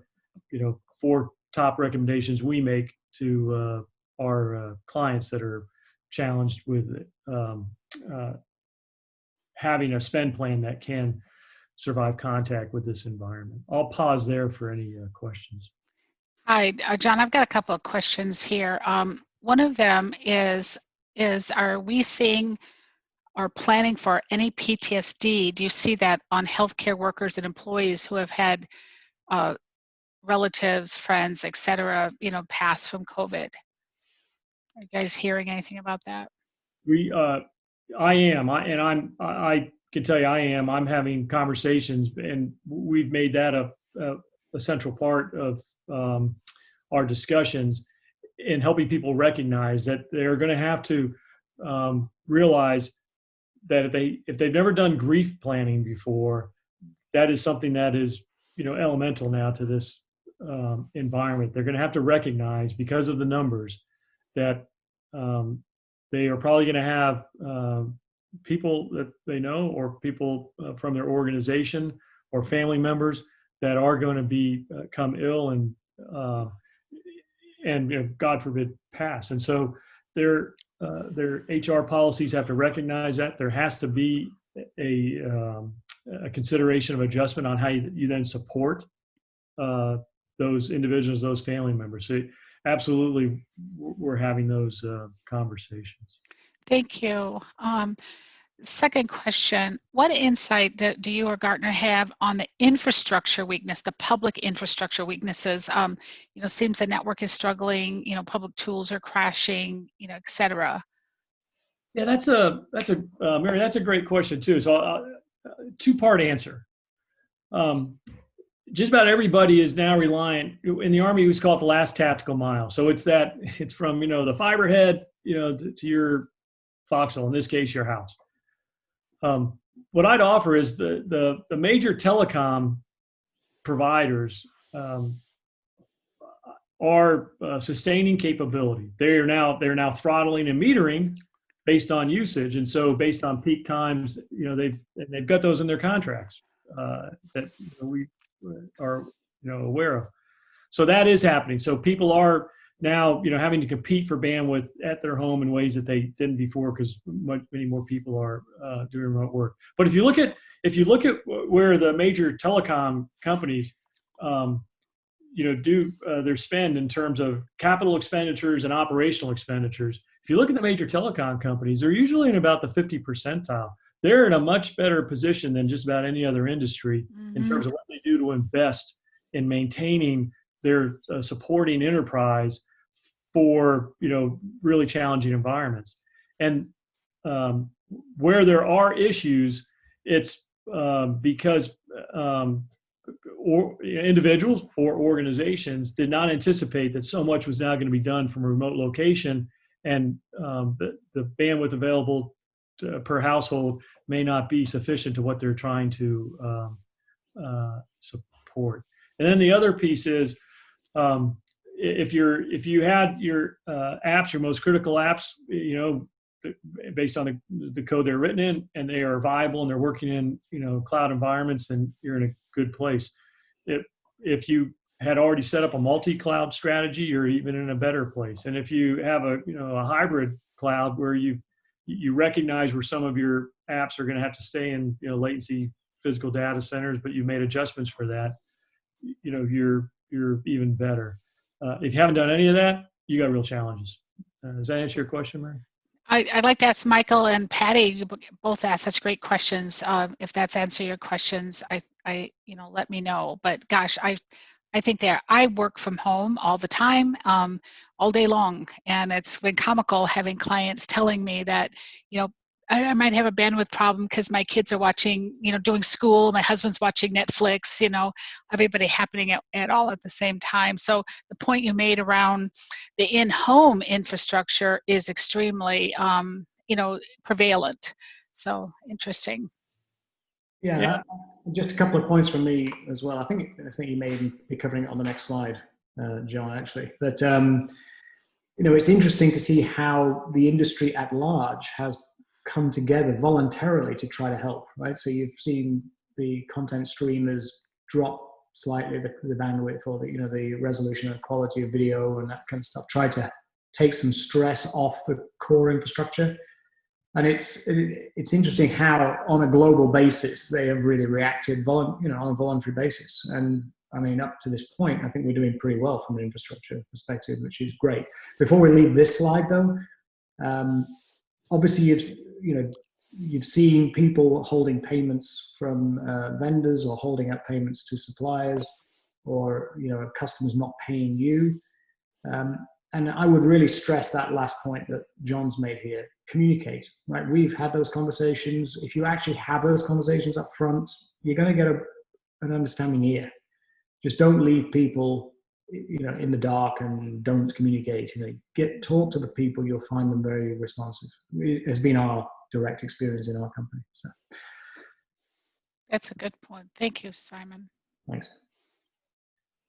you know, 4 top recommendations we make to our clients that are challenged with having a spend plan that can survive contact with this environment. I'll pause there for any questions. Hi, John, I've got a couple of questions here. One of them is are we seeing or planning for any PTSD? Do you see that on healthcare workers and employees who have had relatives, friends, et cetera, you know, pass from COVID? Are you guys hearing anything about that? I am. I can tell you I am. I'm having conversations, and we've made that a central part of our discussions in helping people recognize that they're going to have to realize that if they've never done grief planning before, that is something that is, you know, elemental now to this environment. They're going to have to recognize, because of the numbers, that they are probably going to have people that they know or people from their organization or family members that are going to become ill and you know, God forbid, pass. And so their HR policies have to recognize that there has to be a consideration of adjustment on how you then support those individuals, those family members. So absolutely, we're having those conversations. Thank you. Second question, what insight do you or Gartner have on the infrastructure weakness, the public infrastructure weaknesses? You know, seems the network is struggling, you know, public tools are crashing, you know, et cetera. Yeah, Mary, that's a great question too. So 2-part answer. Just about everybody is now reliant. In the Army, we used to call it the last tactical mile. So it's from, you know, the fiber head, you know, to your foxhole, in this case, your house. What I'd offer is the major telecom providers are sustaining capability. They're now throttling and metering based on usage, and so based on peak times, you know, they've got those in their contracts that, you know, we are, you know, aware of. So that is happening. So people are now, you know, having to compete for bandwidth at their home in ways that they didn't before, because many more people are doing remote work. But if you look at where the major telecom companies, you know, do their spend in terms of capital expenditures and operational expenditures, if you look at the major telecom companies, they're usually in about the 50 percentile. they're in a much better position than just about any other industry in Mhm. terms of what they do to invest in maintaining their supporting enterprise for really challenging environments. And where there are issues, it's because or individuals or organizations did not anticipate that so much was now going to be done from a remote location, and the bandwidth available per household may not be sufficient to what they're trying to support. And then the other piece is, if you had your apps, your most critical apps, based on the code they're written in, and they are viable and they're working in cloud environments, then you're in a good place. If you had already set up a multi-cloud strategy, you're even in a better place. And if you have a hybrid cloud where you recognize where some of your apps are going to have to stay in latency physical data centers, but you made adjustments for that, you're even better. If you haven't done any of that, you got real challenges. Does that answer your question, Mary? I'd like to ask Michael and Patty. You both asked such great questions. If that's answer your questions, let me know. But gosh, I think I work from home all the time, all day long, and it's been comical having clients telling me that I might have a bandwidth problem because my kids are watching, doing school, my husband's watching Netflix, everybody happening at all at the same time. So the point you made around the in-home infrastructure is extremely, prevalent. So interesting. Yeah, just a couple of points from me as well. I think you may even be covering it on the next slide, John, actually. But it's interesting to see how the industry at large has come together voluntarily to try to help, right? So you've seen the content streamers drop slightly the bandwidth or the resolution and quality of video and that kind of stuff, try to take some stress off the core infrastructure. And it's interesting how on a global basis they have really reacted on a voluntary basis. And I mean, up to this point, I think we're doing pretty well from an infrastructure perspective, which is great. Before we leave this slide though, obviously you've seen people holding payments from vendors or holding up payments to suppliers, or customers not paying you. And I would really stress that last point that John's made here. Communicate, right? We've had those conversations. If you actually have those conversations up front, you're going to get an understanding ear. Just don't leave people, in the dark and don't communicate. Talk to the people. You'll find them very responsive. It has been our direct experience in our company. So That's a good point. Thank you, Simon. thanks.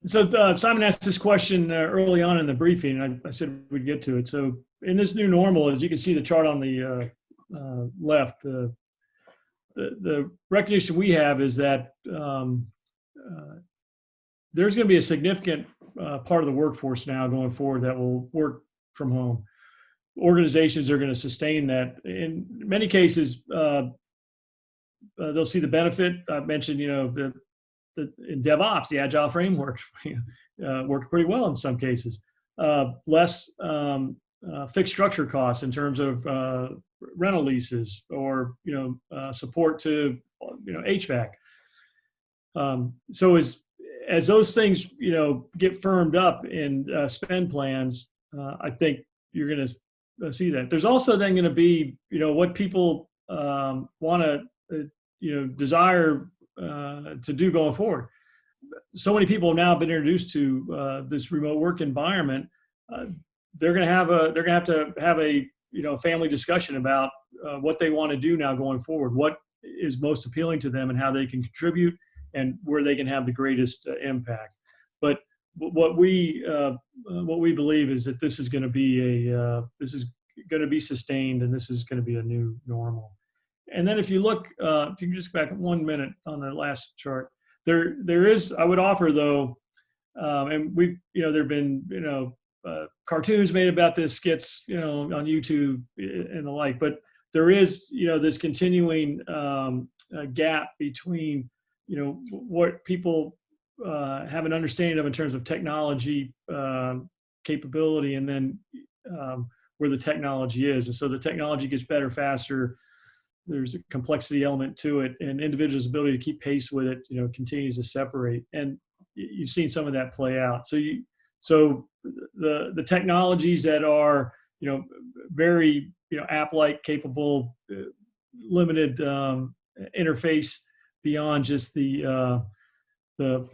So Simon asked this question early on in the briefing, and I said we'd get to it. So in this new normal, as you can see the chart on the left, the recognition we have is that there's going to be a significant part of the workforce now going forward that will work from home. Organizations are going to sustain that. In many cases, they'll see the benefit. I mentioned, in DevOps, the agile framework worked pretty well in some cases. Less fixed structure costs in terms of rental leases or support to HVAC. So as those things get firmed up in spend plans, I think you're going to see that. There's also then going to be what people want to desire to do going forward. So many people have now been introduced to this remote work environment. They're going to have to have a family discussion about what they want to do now going forward. What is most appealing to them and how they can contribute and where they can have the greatest impact. But what we believe is that this is going to be sustained, and this is going to be a new normal. And then if you look, if you can just go back 1 minute on the last chart, there is, I would offer though, and we, there've been, cartoons made about this, skits, on YouTube and the like, but there is, this continuing gap between, what people have an understanding of in terms of technology capability, and then where the technology is. And so the technology gets better, faster, there's a complexity element to it, and individuals' ability to keep pace with it, continues to separate. And you've seen some of that play out. So the technologies that are, very, app-like capable, limited interface beyond just the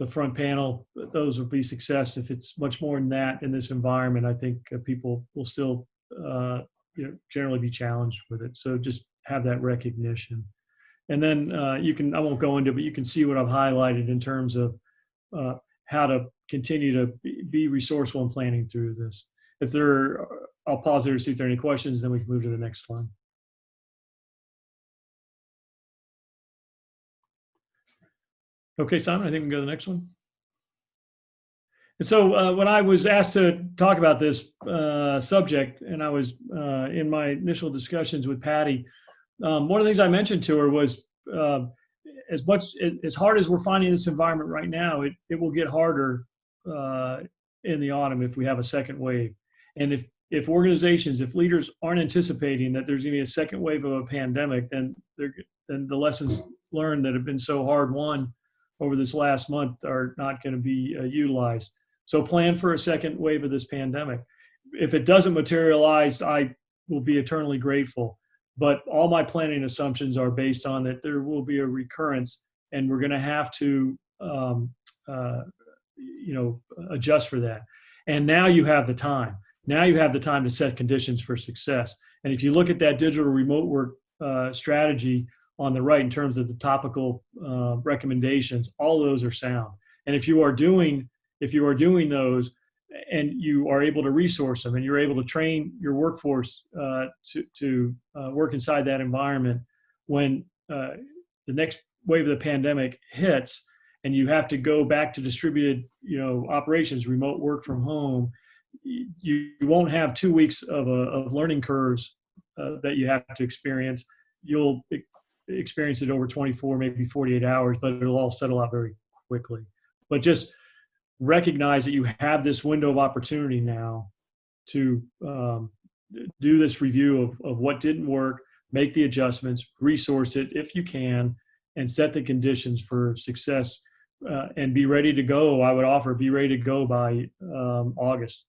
front panel, those will be success. If it's much more than that in this environment, I think people will still, generally be challenged with it. So just have that recognition. And then I won't go into, but you can see what I've highlighted in terms of how to continue to be resourceful in planning through this. I'll pause there to see if there are any questions, then we can move to the next slide. Okay, Simon, I think we can go to the next one. And so when I was asked to talk about this subject, and I was in my initial discussions with Patty, one of the things I mentioned to her was as hard as we're finding this environment right now, it will get harder in the autumn if we have a second wave. And if organizations, if leaders aren't anticipating that there's going to be a second wave of a pandemic, then the lessons learned that have been so hard won over this last month are not going to be utilized. So plan for a second wave of this pandemic. If it doesn't materialize, I will be eternally grateful. But all my planning assumptions are based on that there will be a recurrence, and we're going to have to, adjust for that. And now you have the time. Now you have the time to set conditions for success. And if you look at that digital remote work strategy on the right in terms of the topical recommendations, all those are sound. And if you are doing those, and you are able to resource them, and you're able to train your workforce to work inside that environment, when the next wave of the pandemic hits, and you have to go back to distributed, operations, remote work from home, you won't have 2 weeks of learning curves that you have to experience. You'll experience it over 24, maybe 48 hours, but it'll all settle out very quickly. But just recognize that you have this window of opportunity now to do this review of what didn't work, make the adjustments, resource it if you can, and set the conditions for success, and be ready to go. I would offer be ready to go by August.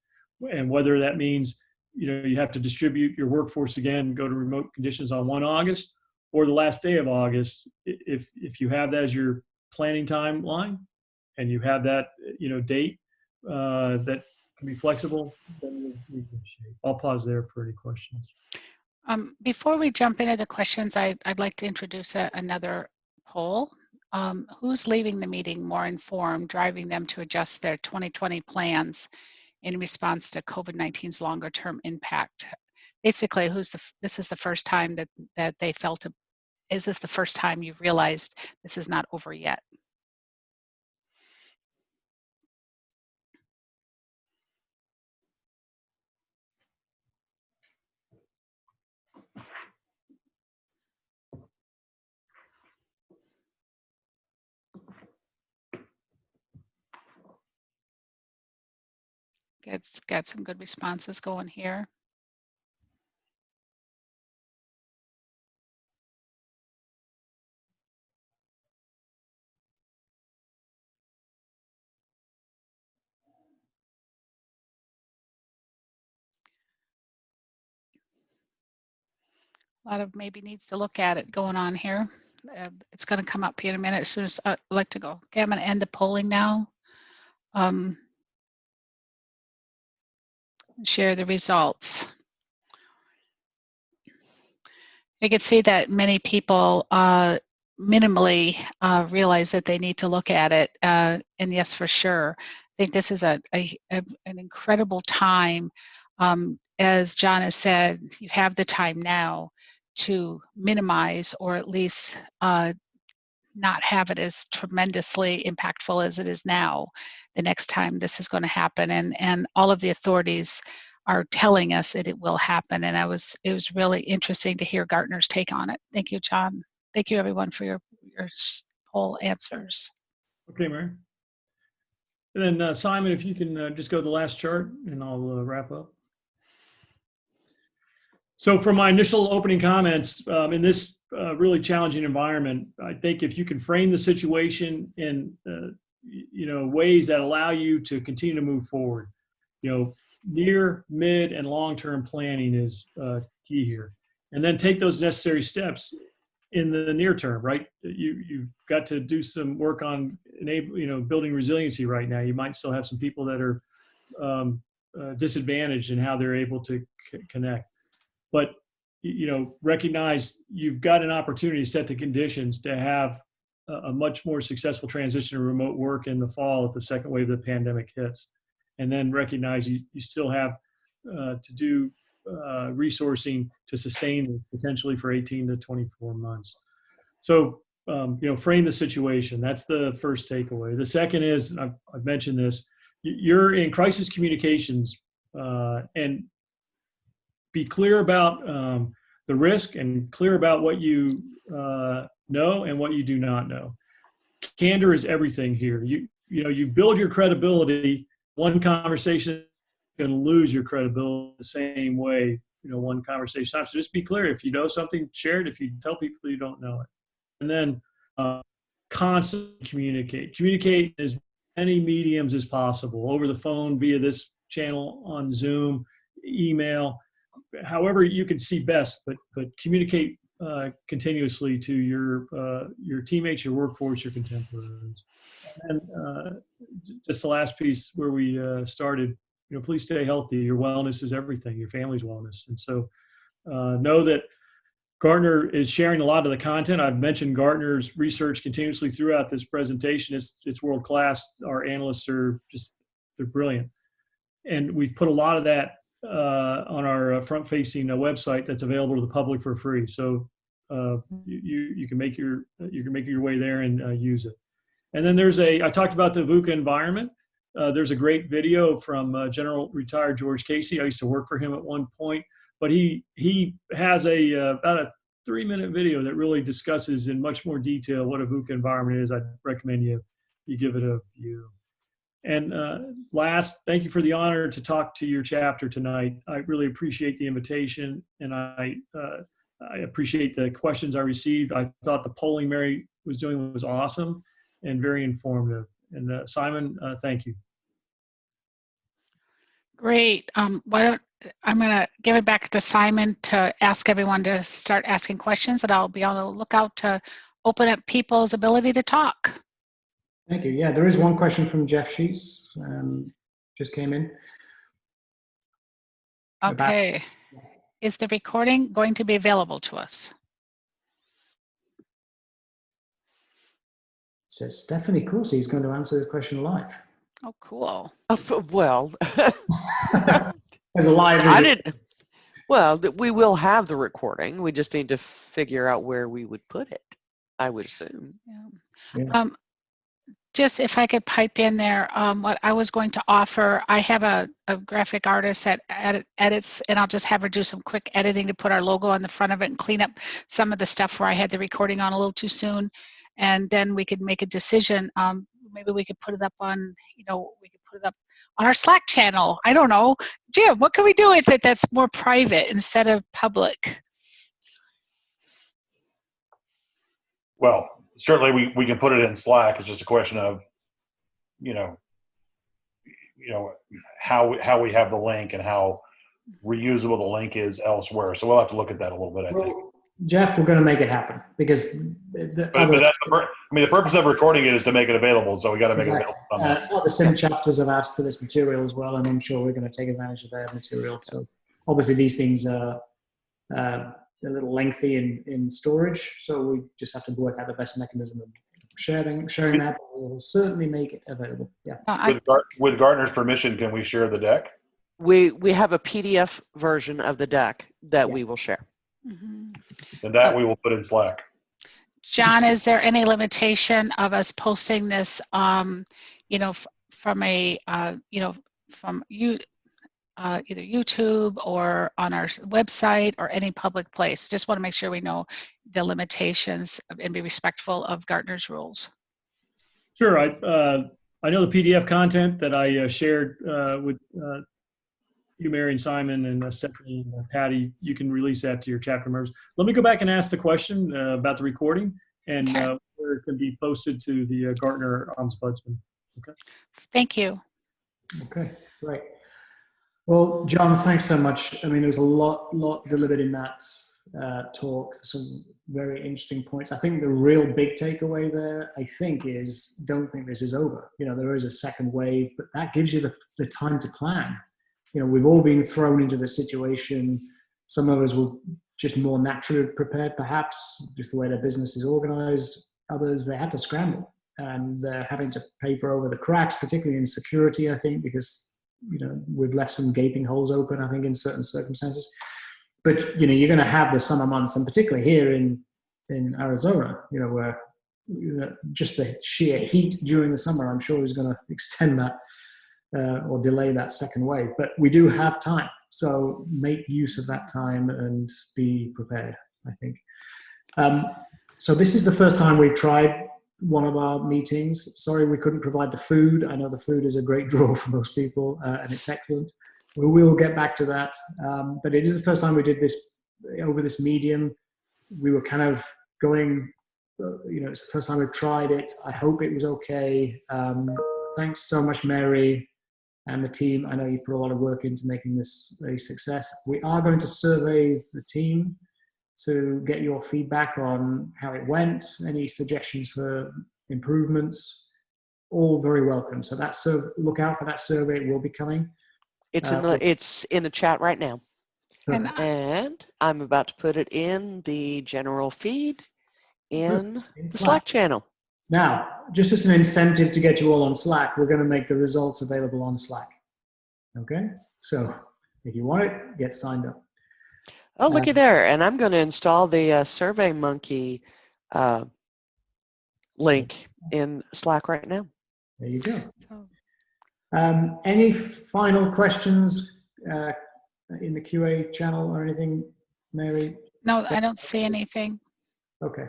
And whether that means you have to distribute your workforce again, go to remote conditions on 1 August or the last day of August, if you have that as your planning timeline, and you have that date that can be flexible, then we can shape. I'll pause there for any questions. Before we jump into the questions, I'd like to introduce another poll. Who's leaving the meeting more informed, driving them to adjust their 2020 plans in response to COVID-19's longer term impact? Basically, this is the first time that they felt is this the first time you've realized this is not over yet? It's got some good responses going here. A lot of maybe needs to look at it going on here. It's going to come up here in a minute as soon as I'd like to go. Okay, I'm going to end the polling now. Share the results. You can see that many people minimally realize that they need to look at it. And yes, for sure. I think this is an incredible time. As John has said, you have the time now to minimize, or at least not have it as tremendously impactful as it is now the next time this is going to happen. And all of the authorities are telling us that it will happen. And it was really interesting to hear Gartner's take on it. Thank you, John. Thank you, everyone, for your poll answers. Okay, Mary. And then Simon, if you can just go to the last chart, and I'll wrap up. So from my initial opening comments, in this really challenging environment, I think if you can frame the situation in ways that allow you to continue to move forward, near, mid, and long-term planning is key here. And then take those necessary steps in the near term, right? You've got to do some work on building resiliency right now. You might still have some people that are disadvantaged in how they're able to connect. But, recognize you've got an opportunity to set the conditions to have a much more successful transition to remote work in the fall if the second wave of the pandemic hits. And then recognize you still have to do resourcing to sustain this potentially for 18 to 24 months. So, frame the situation. That's the first takeaway. The second is, and I've mentioned this, you're in crisis communications, and be clear about the risk and clear about what you know and what you do not know. Candor is everything here. You build your credibility. One conversation going to lose your credibility the same way, one conversation time. So just be clear. If you know something, share it. If you tell people you don't know it. And then constantly communicate. Communicate as many mediums as possible, over the phone, via this channel, on Zoom, email, however you can see best, but communicate continuously to your teammates, your workforce, your contemporaries. And just the last piece where we started, please stay healthy. Your wellness is everything, your family's wellness. And so know that Gartner is sharing a lot of the content. I've mentioned Gartner's research continuously throughout this presentation. It's world-class. Our analysts they're brilliant. And we've put a lot of that on our front-facing website that's available to the public for free. So you can make your way there and use it. And then I talked about the VUCA environment. There's a great video from General Retired George Casey. I used to work for him at one point, but he has about a 3-minute video that really discusses in much more detail what a VUCA environment is. I'd recommend you give it a view. And last, thank you for the honor to talk to your chapter tonight. I really appreciate the invitation, and I appreciate the questions I received. I thought the polling Mary was doing was awesome and very informative. And Simon, thank you. Great. I'm going to give it back to Simon to ask everyone to start asking questions, and I'll be on the lookout to open up people's ability to talk. Thank you. Yeah, there is one question from Jeff Sheets, just came in. Okay. Is the recording going to be available to us? Says Stephanie Corsi is going to answer this question live. Oh, cool. Well, As a live. Well, we will have the recording. We just need to figure out where we would put it, I would assume. Yeah. Just if I could pipe in there, what I was going to offer, I have a graphic artist that edits, and I'll just have her do some quick editing to put our logo on the front of it and clean up some of the stuff where I had the recording on a little too soon. And then we could make a decision. Maybe we could put it up on, our Slack channel. I don't know. Jim, what can we do with it that's more private instead of public? Well, certainly we can put it in Slack. It's just a question of, how we have the link and how reusable the link is elsewhere. So we'll have to look at that a little bit, I think. Jeff, we're going to make it happen because But that's the purpose of recording it is to make it available. So we got to make it available. Other sim chapters have asked for this material as well, and I'm sure we're going to take advantage of their material. So obviously these things are a little lengthy in storage, so we just have to work out the best mechanism of sharing that. We'll certainly make it available. Yeah. With Gartner's permission, can we share the deck? We have a PDF version of the deck that we will share. Mm-hmm. And that we will put in Slack. John, is there any limitation of us posting this, from either YouTube or on our website or any public place? Just want to make sure we know the limitations and be respectful of Gartner's rules. Sure. I know the PDF content that I shared would you, Mary and Simon and Stephanie and Patty, you can release that to your chapter members. Let me go back and ask the question about the recording and Okay. where it can be posted to the Gartner Ombudsman. Okay. Thank you. Okay, great. Well, John, thanks so much. I mean, there's a lot delivered in that talk. Some very interesting points. I think the real big takeaway there, I think, is don't think this is over. You know, there is a second wave, but that gives you the time to plan. You know, we've all been thrown into the situation. Some of us were just more naturally prepared, perhaps, just the way their business is organized. Others, they had to scramble, and they're having to paper over the cracks, particularly in security, I think, because, you know, we've left some gaping holes open, I think, in certain circumstances. But, you know, you're going to have the summer months, and particularly here in Arizona, you know, where, you know, just the sheer heat during the summer, I'm sure, is going to extend that or delay that second wave. But we do have time, so make use of that time and be prepared, I think. So this is the first time we've tried one of our meetings. Sorry we couldn't provide the food. I know the food is a great draw for most people, and it's excellent. We will get back to that. But it is the first time we did this over this medium. We were kind of going, you know, it's the first time we've tried it. I hope it was okay. Thanks so much, Mary and the team. I know you've put a lot of work into making this a success. We are going to survey the team to get your feedback on how it went, any suggestions for improvements, all very welcome. So that's, look out for that survey. It will be coming. It's in the chat right now. And I'm about to put it in the general feed in the Slack channel. Now, just as an incentive to get you all on Slack, we're going to make the results available on Slack. Okay? So if you want it, get signed up. Oh, looky there. And I'm going to install the SurveyMonkey link in Slack right now. There you go. Any final questions in the QA channel or anything, Mary? No, I don't see anything. Okay.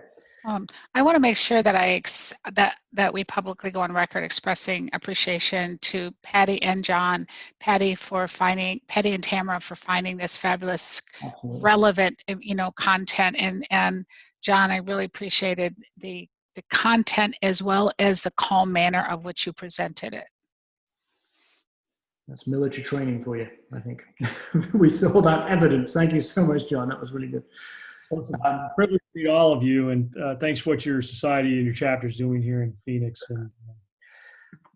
I want to make sure that that we publicly go on record expressing appreciation to Patty and John, Patty and Tamara for finding this fabulous, Absolutely. relevant, you know, content, and John, I really appreciated the content as well as the calm manner of which you presented it. That's military training for you, I think. We saw that evidence. Thank you so much, John. That was really good. Privilege to meet all of you, and thanks for what your society and your chapter is doing here in Phoenix. And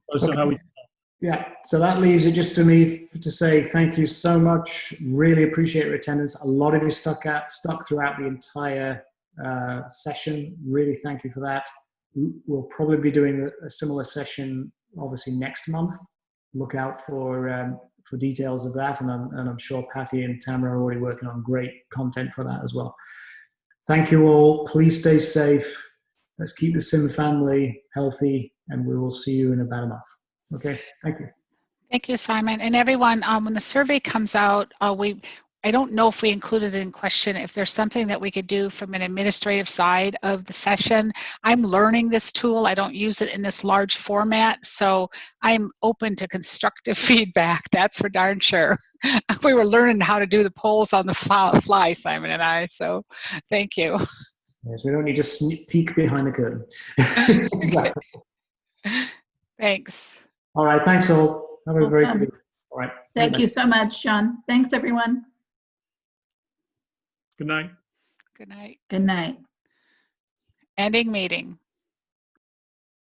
let us know how we. Yeah, so that leaves it just to me to say thank you so much. Really appreciate your attendance. A lot of you stuck throughout the entire session. Really thank you for that. We'll probably be doing a similar session, obviously, next month. Look out for details of that, and I'm sure Patty and Tamara are already working on great content for that as well. Thank you all. Please stay safe. Let's keep the SIM family healthy, and we will see you in about a month. Okay, thank you. Thank you, Simon. And everyone, when the survey comes out, I don't know if we included it in question, if there's something that we could do from an administrative side of the session. I'm learning this tool. I don't use it in this large format, so I'm open to constructive feedback. That's for darn sure. We were learning how to do the polls on the fly, Simon and I, so thank you. Yes, we don't need to sneak peek behind the curtain. Exactly. Thanks. All right, thanks all. Have a very good evening. All right. Thank you so much, Sean. Thanks, everyone. Good night. Good night. Good night. Ending meeting.